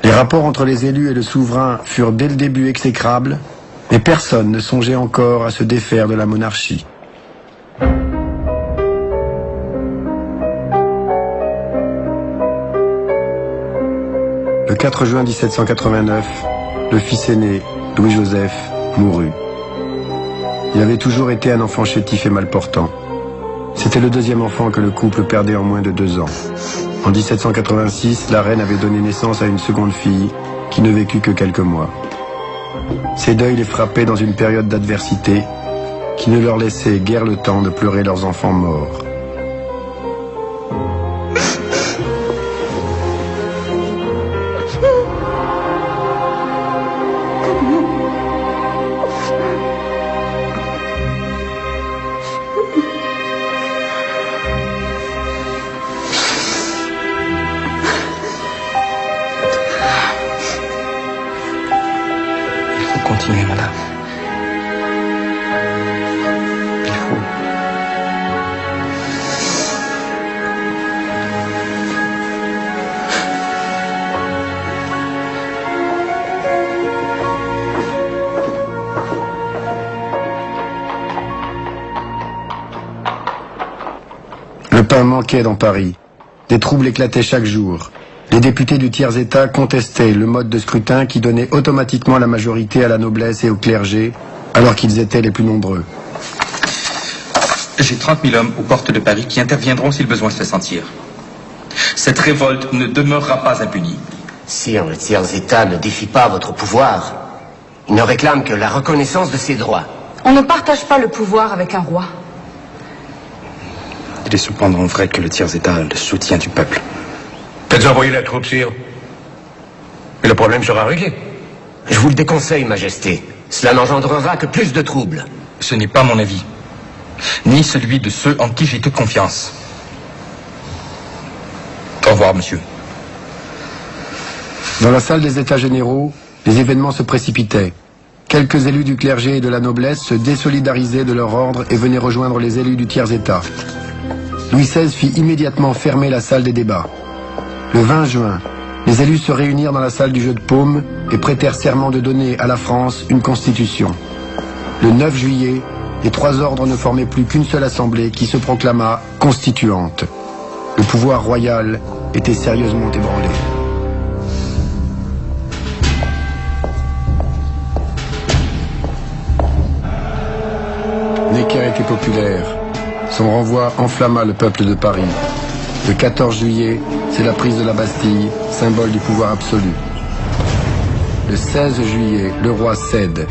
[SPEAKER 3] Les rapports entre les élus et le souverain furent dès le début exécrables, mais personne ne songeait encore à se défaire de la monarchie. Le 4 juin 1789, le fils aîné, Louis-Joseph, mourut. Il avait toujours été un enfant chétif et mal portant. C'était le deuxième enfant que le couple perdait en moins de 2 ans. En 1786, la reine avait donné naissance à une seconde fille qui ne vécut que quelques mois. Ces deuils les frappaient dans une période d'adversité qui ne leur laissait guère le temps de pleurer leurs enfants morts.
[SPEAKER 11] Continuez, madame. Il faut.
[SPEAKER 3] Le pain manquait dans Paris. Des troubles éclataient chaque jour. Les députés du tiers-État contestaient le mode de scrutin qui donnait automatiquement la majorité à la noblesse et au clergé, alors qu'ils étaient les plus nombreux.
[SPEAKER 11] J'ai 30 000 hommes aux portes de Paris qui interviendront si le besoin se fait sentir. Cette révolte ne demeurera pas impunie.
[SPEAKER 4] Sire, le tiers-État ne défie pas votre pouvoir. Il ne réclame que la reconnaissance de ses droits.
[SPEAKER 6] On ne partage pas le pouvoir avec un roi.
[SPEAKER 11] Il est cependant vrai que le tiers-État a le soutien du peuple.
[SPEAKER 12] Faites envoyer la troupe, sire. Et le problème sera réglé.
[SPEAKER 4] Je vous le déconseille, Majesté. Cela n'engendrera que plus de troubles.
[SPEAKER 11] Ce n'est pas mon avis, ni celui de ceux en qui j'ai toute confiance. Au revoir, monsieur.
[SPEAKER 3] Dans la salle des États généraux, les événements se précipitaient. Quelques élus du clergé et de la noblesse se désolidarisaient de leur ordre et venaient rejoindre les élus du tiers-État. Louis XVI fit immédiatement fermer la salle des débats. Le 20 juin, les élus se réunirent dans la salle du jeu de paume et prêtèrent serment de donner à la France une constitution. Le 9 juillet, les trois ordres ne formaient plus qu'une seule assemblée qui se proclama constituante. Le pouvoir royal était sérieusement ébranlé. Necker était populaire. Son renvoi enflamma le peuple de Paris. Le 14 juillet, c'est la prise de la Bastille, symbole du pouvoir absolu. Le 16 juillet, le roi cède.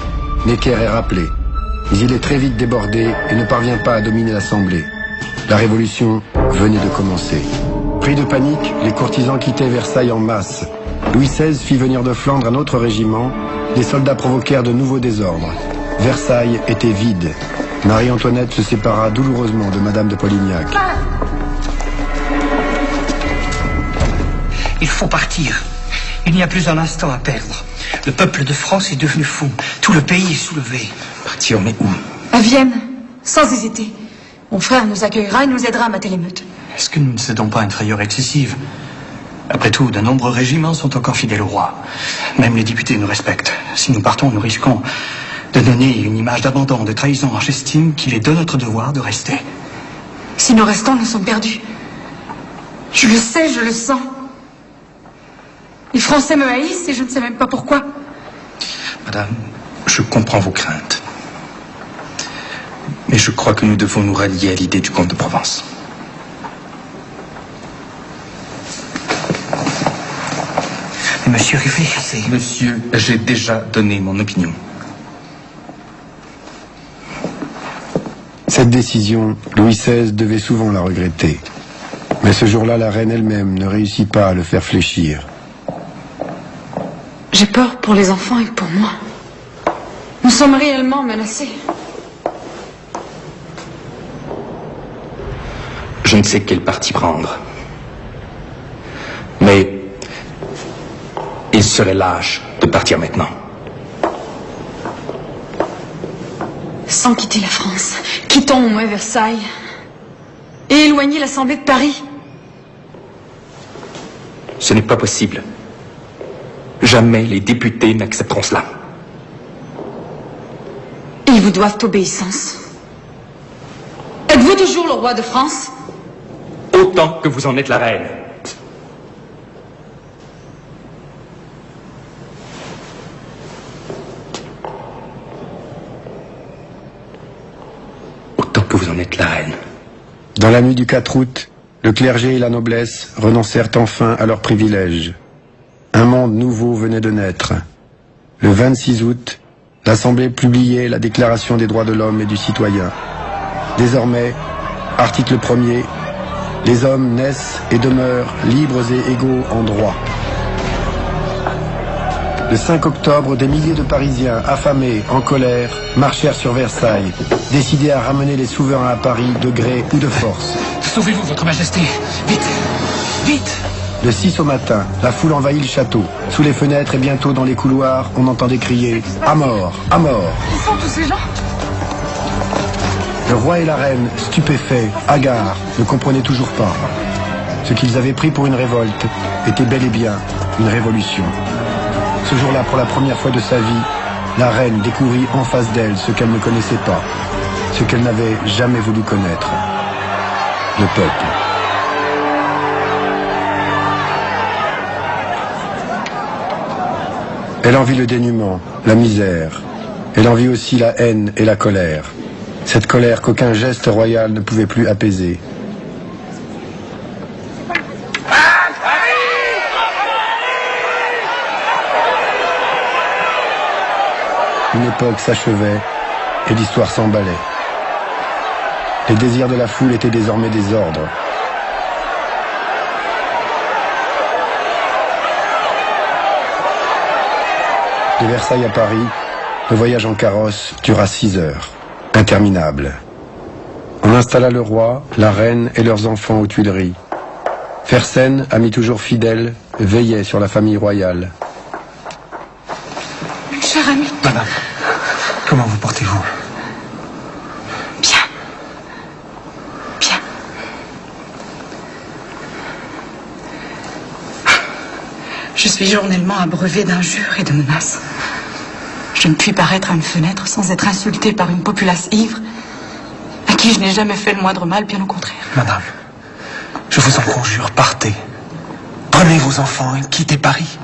[SPEAKER 3] Necker est rappelé. mais il est très vite débordé et ne parvient pas à dominer l'Assemblée. La révolution venait de commencer. Pris de panique, les courtisans quittaient Versailles en masse. Louis XVI fit venir de Flandre un autre régiment. Les soldats provoquèrent de nouveaux désordres. Versailles était vide. Marie-Antoinette se sépara douloureusement de Madame de Polignac.
[SPEAKER 11] Il faut partir. Il n'y a plus un instant à perdre. Le peuple de France est devenu fou. Tout le pays est soulevé. Partir, mais où?
[SPEAKER 1] À Vienne, sans hésiter. Mon frère nous accueillera et nous aidera à mater l'émeute.
[SPEAKER 11] Est-ce que nous ne cédons pas à une frayeur excessive? Après tout, de nombreux régiments sont encore fidèles au roi. Même les députés nous respectent. Si nous partons, nous risquons de donner une image d'abandon, de trahison. J'estime qu'il est de notre devoir de rester.
[SPEAKER 1] Si nous restons, nous sommes perdus. Je le sais, je le sens. Les Français me haïssent et je ne sais même pas pourquoi.
[SPEAKER 11] Madame, je comprends vos craintes. Mais je crois que nous devons nous rallier à l'idée du comte de Provence. Mais monsieur, réfléchissez. Monsieur, j'ai déjà donné mon opinion.
[SPEAKER 3] Cette décision, Louis XVI devait souvent la regretter. Mais ce jour-là, la reine elle-même ne réussit pas à le faire fléchir.
[SPEAKER 1] J'ai peur pour les enfants et pour moi. Nous sommes réellement menacés.
[SPEAKER 11] Je ne sais quel parti prendre. Mais il serait lâche de partir maintenant.
[SPEAKER 1] Sans quitter la France, quittons au moins Versailles. Et éloigner l'Assemblée de Paris.
[SPEAKER 11] Ce n'est pas possible. Jamais les députés n'accepteront cela.
[SPEAKER 1] Ils vous doivent obéissance. Êtes-vous toujours le roi de France?
[SPEAKER 11] Autant que vous en êtes la reine. Autant que vous en êtes la reine.
[SPEAKER 3] Dans la nuit du 4 août, le clergé et la noblesse renoncèrent enfin à leurs privilèges. Un monde nouveau venait de naître. Le 26 août, l'Assemblée publiait la Déclaration des droits de l'homme et du citoyen. Désormais, article 1er, les hommes naissent et demeurent libres et égaux en droit. Le 5 octobre, des milliers de Parisiens, affamés, en colère, marchèrent sur Versailles, décidés à ramener les souverains à Paris de gré ou de force.
[SPEAKER 11] Sauvez-vous, votre majesté. Vite, vite.
[SPEAKER 3] Le 6 au matin, la foule envahit le château. Sous les fenêtres et bientôt dans les couloirs, on entendait crier « À mort, à mort !»
[SPEAKER 1] Qui sont tous ces gens?
[SPEAKER 3] Le roi et la reine, stupéfaits, hagards, ne comprenaient toujours pas. Ce qu'ils avaient pris pour une révolte était bel et bien une révolution. Ce jour-là, pour la première fois de sa vie, la reine découvrit en face d'elle ce qu'elle ne connaissait pas, ce qu'elle n'avait jamais voulu connaître, le peuple. Elle en vit le dénuement, la misère. Elle en vit aussi la haine et la colère. Cette colère qu'aucun geste royal ne pouvait plus apaiser. Une époque s'achevait et l'histoire s'emballait. Les désirs de la foule étaient désormais des ordres. De Versailles à Paris, le voyage en carrosse dura 6 heures, interminable. On installa le roi, la reine et leurs enfants aux Tuileries. Fersen, ami toujours fidèle, veillait sur la famille royale.
[SPEAKER 1] Cher ami.
[SPEAKER 11] Madame, comment vous portez-vous?
[SPEAKER 1] Bien. Bien. Je suis journellement abreuvée d'injures et de menaces. Je ne puis paraître à une fenêtre sans être insultée par une populace ivre, à qui je n'ai jamais fait le moindre mal, bien au contraire.
[SPEAKER 11] Madame, je vous en conjure, partez. Prenez vos enfants et quittez Paris.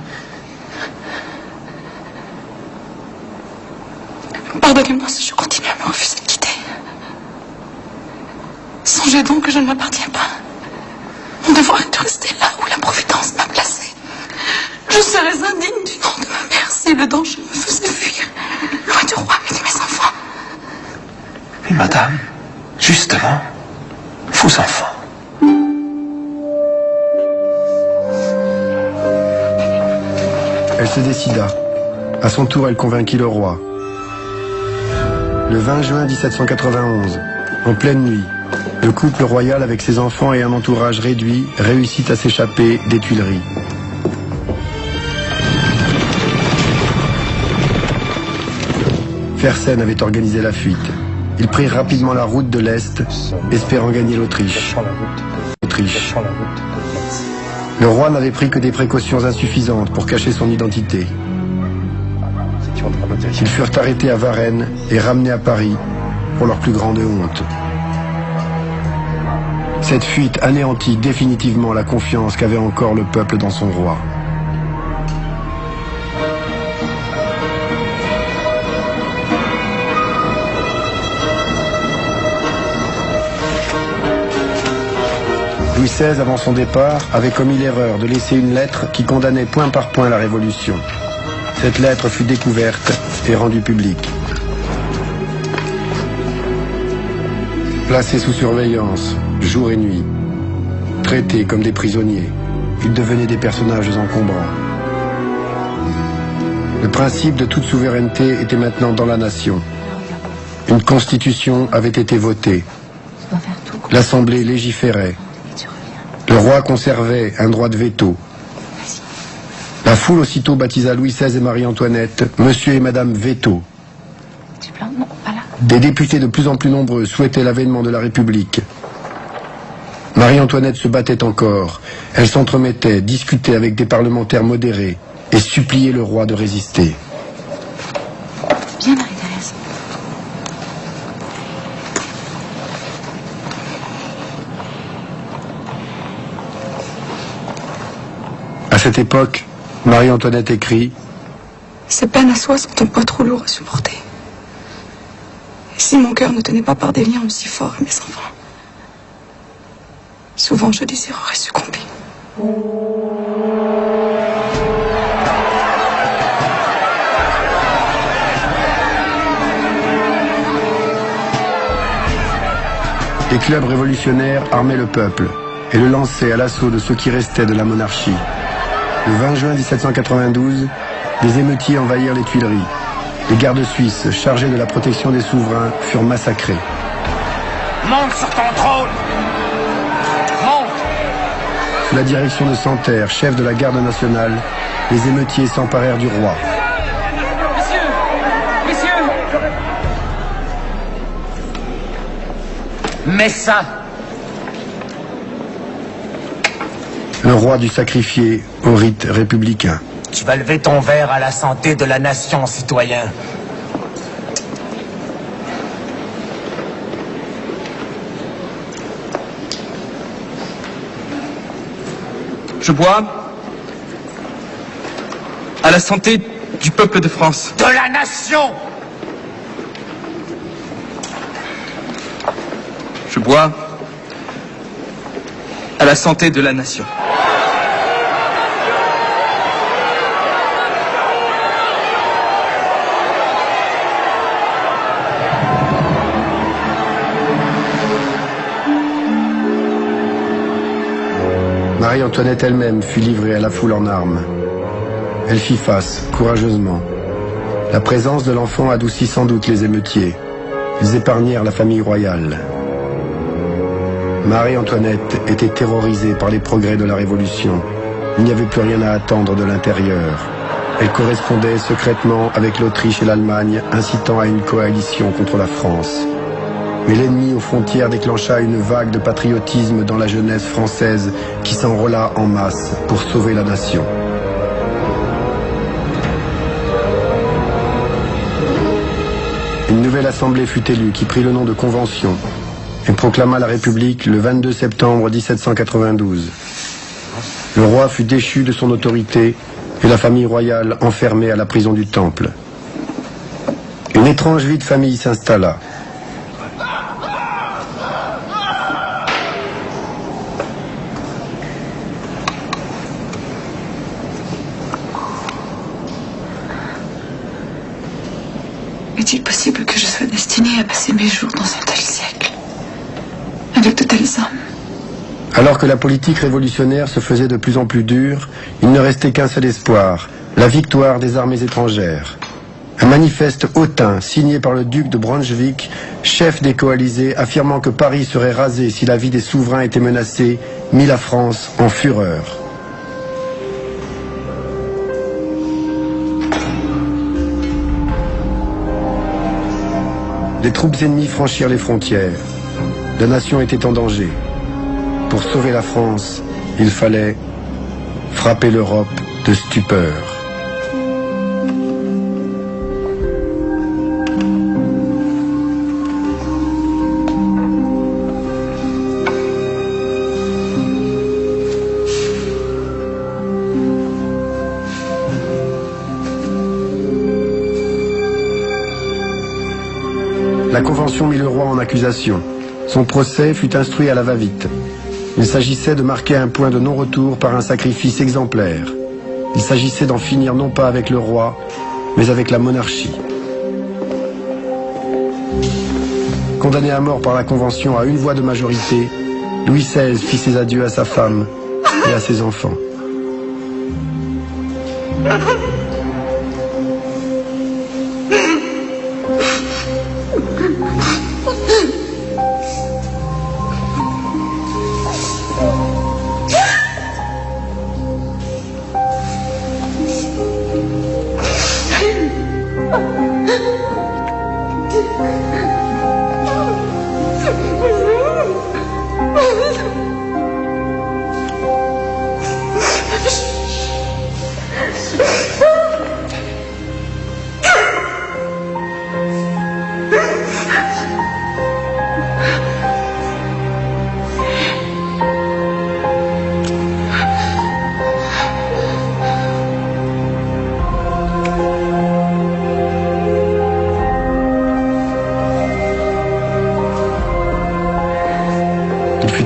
[SPEAKER 1] Pardonnez-moi si je continue à me refuser de quitter. Songez donc que je ne m'appartiens pas. Mon devoir est de rester là où la Providence m'a placée. Je serais indigne du nom de ma mère si le danger me faisait fuir, loin du roi et de mes enfants.
[SPEAKER 5] Mais madame, justement, vos enfants.
[SPEAKER 3] Elle se décida. À son tour, elle convainquit le roi. Le 20 juin 1791, en pleine nuit, le couple royal avec ses enfants et un entourage réduit réussit à s'échapper des Tuileries. Fersen avait organisé la fuite. Ils prirent rapidement la route de l'Est, espérant gagner l'Autriche. Le roi n'avait pris que des précautions insuffisantes pour cacher son identité. Ils furent arrêtés à Varennes et ramenés à Paris pour leur plus grande honte. Cette fuite anéantit définitivement la confiance qu'avait encore le peuple dans son roi. Louis XVI, avant son départ, avait commis l'erreur de laisser une lettre qui condamnait point par point la Révolution. Cette lettre fut découverte et rendue publique. Placés sous surveillance, jour et nuit, traités comme des prisonniers, ils devenaient des personnages encombrants. Le principe de toute souveraineté était maintenant dans la nation. Une constitution avait été votée. L'Assemblée légiférait. Le roi conservait un droit de veto. La foule aussitôt baptisa Louis XVI et Marie-Antoinette Monsieur et Madame Veto. Des députés de plus en plus nombreux souhaitaient l'avènement de la République. Marie-Antoinette se battait encore. Elle s'entremettait, discutait avec des parlementaires modérés et suppliait le roi de résister.
[SPEAKER 1] Bien, Marie-Thérèse.
[SPEAKER 3] À cette époque, Marie-Antoinette écrit
[SPEAKER 1] « Ces peines à soi sont un poids trop lourd à supporter. Et si mon cœur ne tenait pas par des liens aussi forts à mes enfants, souvent je désirerais succomber. »
[SPEAKER 3] Les clubs révolutionnaires armaient le peuple et le lançaient à l'assaut de ceux qui restaient de la monarchie. Le 20 juin 1792, des émeutiers envahirent les Tuileries. Les gardes suisses, chargés de la protection des souverains, furent massacrés.
[SPEAKER 15] Monte sur ton trône! Monte!
[SPEAKER 3] Sous la direction de Santerre, chef de la garde nationale, les émeutiers s'emparèrent du roi.
[SPEAKER 15] Messieurs! Mets ça!
[SPEAKER 3] Le roi dut sacrifier au rite républicain.
[SPEAKER 15] Tu vas lever ton verre à la santé de la nation, citoyen.
[SPEAKER 17] Je bois à la santé du peuple de France.
[SPEAKER 15] De la nation!
[SPEAKER 17] Je bois à la santé de la nation.
[SPEAKER 3] Marie-Antoinette elle-même fut livrée à la foule en armes. Elle fit face, courageusement. La présence de l'enfant adoucit sans doute les émeutiers. Ils épargnèrent la famille royale. Marie-Antoinette était terrorisée par les progrès de la Révolution. Il n'y avait plus rien à attendre de l'intérieur. Elle correspondait secrètement avec l'Autriche et l'Allemagne, incitant à une coalition contre la France. Mais l'ennemi aux frontières déclencha une vague de patriotisme dans la jeunesse française qui s'enrôla en masse pour sauver la nation. Une nouvelle assemblée fut élue qui prit le nom de Convention et proclama la République le 22 septembre 1792. Le roi fut déchu de son autorité et la famille royale enfermée à la prison du Temple. Une étrange vie de famille s'installa.
[SPEAKER 1] Est-il possible que je sois destinée à passer mes jours dans un tel siècle, avec de tels hommes.
[SPEAKER 3] Alors que la politique révolutionnaire se faisait de plus en plus dure, il ne restait qu'un seul espoir, la victoire des armées étrangères. Un manifeste hautain, signé par le duc de Brunswick, chef des coalisés, affirmant que Paris serait rasé si la vie des souverains était menacée, mit la France en fureur. Les troupes ennemies franchirent les frontières. La nation était en danger. Pour sauver la France, il fallait frapper l'Europe de stupeur. La Convention mit le roi en accusation. Son procès fut instruit à la va-vite. Il s'agissait de marquer un point de non-retour par un sacrifice exemplaire. Il s'agissait d'en finir non pas avec le roi, mais avec la monarchie. Condamné à mort par la Convention à une voix de majorité, Louis XVI fit ses adieux à sa femme et à ses enfants.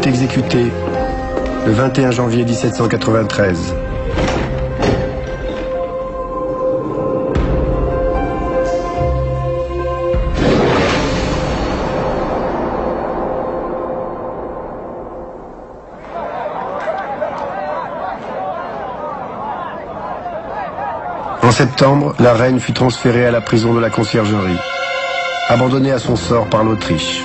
[SPEAKER 3] Exécuté le 21 janvier 1793. En septembre, la reine fut transférée à la prison de la Conciergerie, abandonnée à son sort par l'Autriche.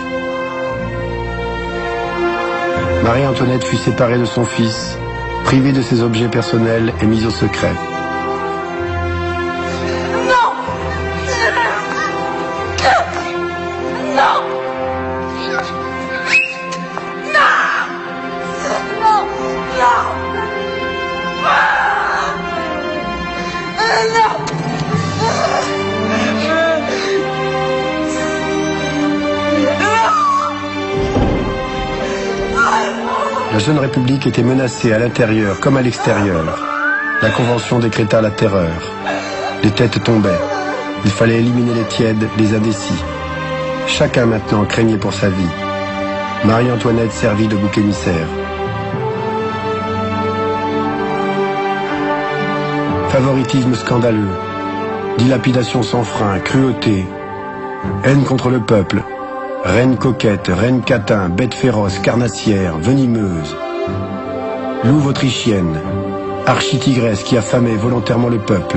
[SPEAKER 3] Marie-Antoinette fut séparée de son fils, privée de ses objets personnels et mise au secret.
[SPEAKER 18] Non! Non!
[SPEAKER 3] La jeune République était menacée à l'intérieur comme à l'extérieur. La Convention décréta la terreur. Les têtes tombaient. Il fallait éliminer les tièdes, les indécis. Chacun maintenant craignait pour sa vie. Marie-Antoinette servit de bouc émissaire. Favoritisme scandaleux, dilapidation sans frein, cruauté, haine contre le peuple, reine coquette, reine catin, bête féroce, carnassière, venimeuse, louve autrichienne, architigresse qui affamait volontairement le peuple.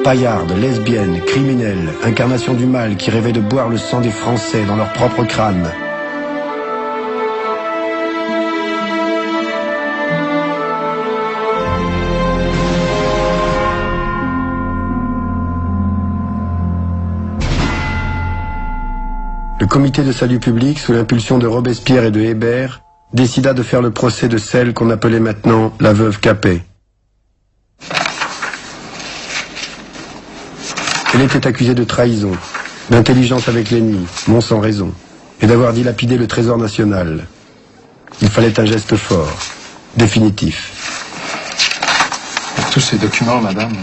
[SPEAKER 3] Paillarde, lesbienne, criminelle, incarnation du mal qui rêvait de boire le sang des Français dans leur propre crâne. Le comité de salut public, sous l'impulsion de Robespierre et de Hébert, décida de faire le procès de celle qu'on appelait maintenant la veuve Capet. Elle était accusée de trahison, d'intelligence avec l'ennemi, non sans raison, et d'avoir dilapidé le trésor national. Il fallait un geste fort, définitif.
[SPEAKER 8] Pour tous ces documents, madame,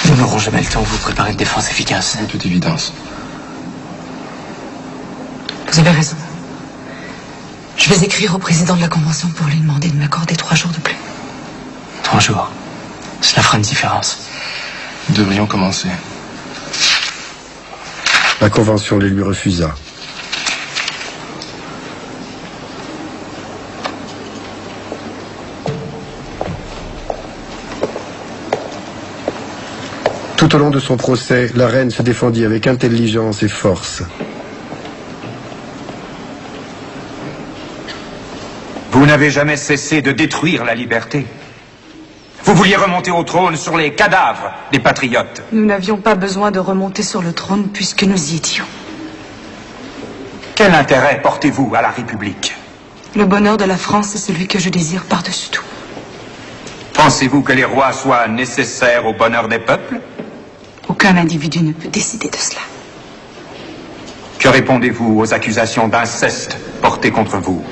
[SPEAKER 5] nous n'aurons jamais le temps de vous préparer une défense efficace.
[SPEAKER 8] De toute évidence.
[SPEAKER 1] Vous avez raison. Je vais écrire au président de la Convention pour lui demander de m'accorder 3 jours de plus.
[SPEAKER 5] 3 jours.
[SPEAKER 11] Cela fera une différence.
[SPEAKER 8] Nous devrions commencer.
[SPEAKER 3] La Convention les lui refusa. Tout au long de son procès, la reine se défendit avec intelligence et force.
[SPEAKER 10] Vous n'avez jamais cessé de détruire la liberté. Vous vouliez remonter au trône sur les cadavres des patriotes.
[SPEAKER 1] Nous n'avions pas besoin de remonter sur le trône puisque nous y étions.
[SPEAKER 10] Quel intérêt portez-vous à la République?
[SPEAKER 1] Le bonheur de la France est celui que je désire par-dessus tout.
[SPEAKER 10] Pensez-vous que les rois soient nécessaires au bonheur des peuples?
[SPEAKER 1] Aucun individu ne peut décider de cela.
[SPEAKER 10] Que répondez-vous aux accusations d'inceste portées contre vous?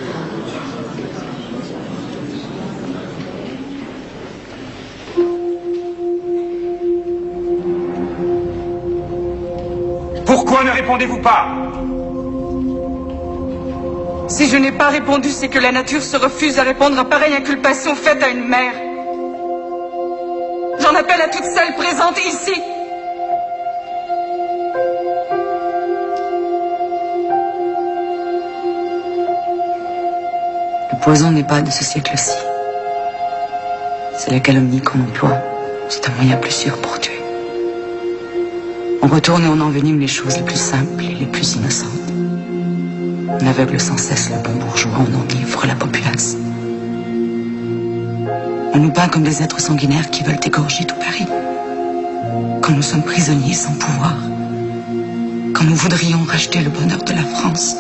[SPEAKER 10] Pourquoi ne répondez-vous pas?
[SPEAKER 1] Si je n'ai pas répondu, c'est que la nature se refuse à répondre à pareille inculpation faite à une mère. J'en appelle à toutes celles présentes ici. Le poison n'est pas de ce siècle-ci. C'est la calomnie qu'on emploie. C'est un moyen plus sûr pour tuer. On retourne et on envenime les choses les plus simples et les plus innocentes. On aveugle sans cesse le bon bourgeois, on enivre la populace. On nous peint comme des êtres sanguinaires qui veulent égorger tout Paris. Quand nous sommes prisonniers sans pouvoir. Quand nous voudrions racheter le bonheur de la France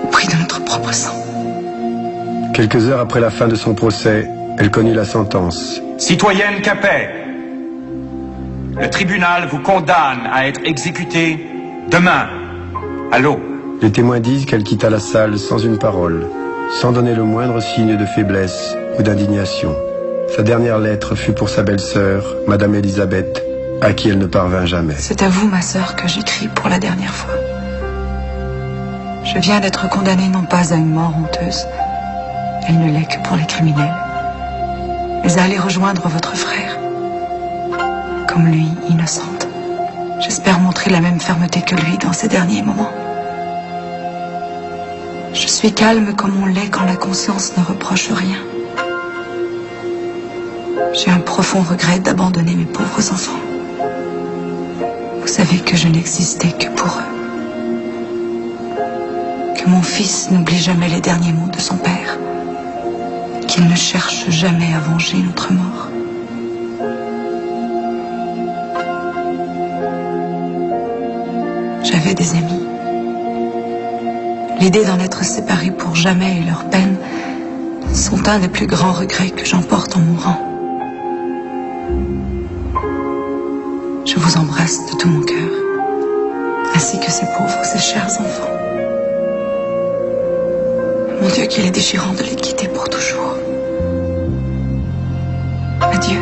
[SPEAKER 1] au prix de notre propre sang.
[SPEAKER 3] Quelques heures après la fin de son procès, elle connut la sentence.
[SPEAKER 10] Citoyenne Capet, le tribunal vous condamne à être exécuté demain, à l'aube.
[SPEAKER 3] Les témoins disent qu'elle quitta la salle sans une parole, sans donner le moindre signe de faiblesse ou d'indignation. Sa dernière lettre fut pour sa belle-sœur, Madame Elisabeth, à qui elle ne parvint jamais.
[SPEAKER 1] C'est à vous, ma sœur, que j'écris pour la dernière fois. Je viens d'être condamnée non pas à une mort honteuse, elle ne l'est que pour les criminels, mais à aller rejoindre votre frère. Comme lui, innocente. J'espère montrer la même fermeté que lui dans ses derniers moments. Je suis calme comme on l'est quand la conscience ne reproche rien. J'ai un profond regret d'abandonner mes pauvres enfants. Vous savez que je n'existais que pour eux. Que mon fils n'oublie jamais les derniers mots de son père. Qu'il ne cherche jamais à venger notre mort. J'avais des amis. L'idée d'en être séparés pour jamais et leur peine sont un des plus grands regrets que j'emporte en mourant. Je vous embrasse de tout mon cœur, ainsi que ces pauvres et chers enfants. Mon Dieu, qu'il est déchirant de les quitter pour toujours. Adieu.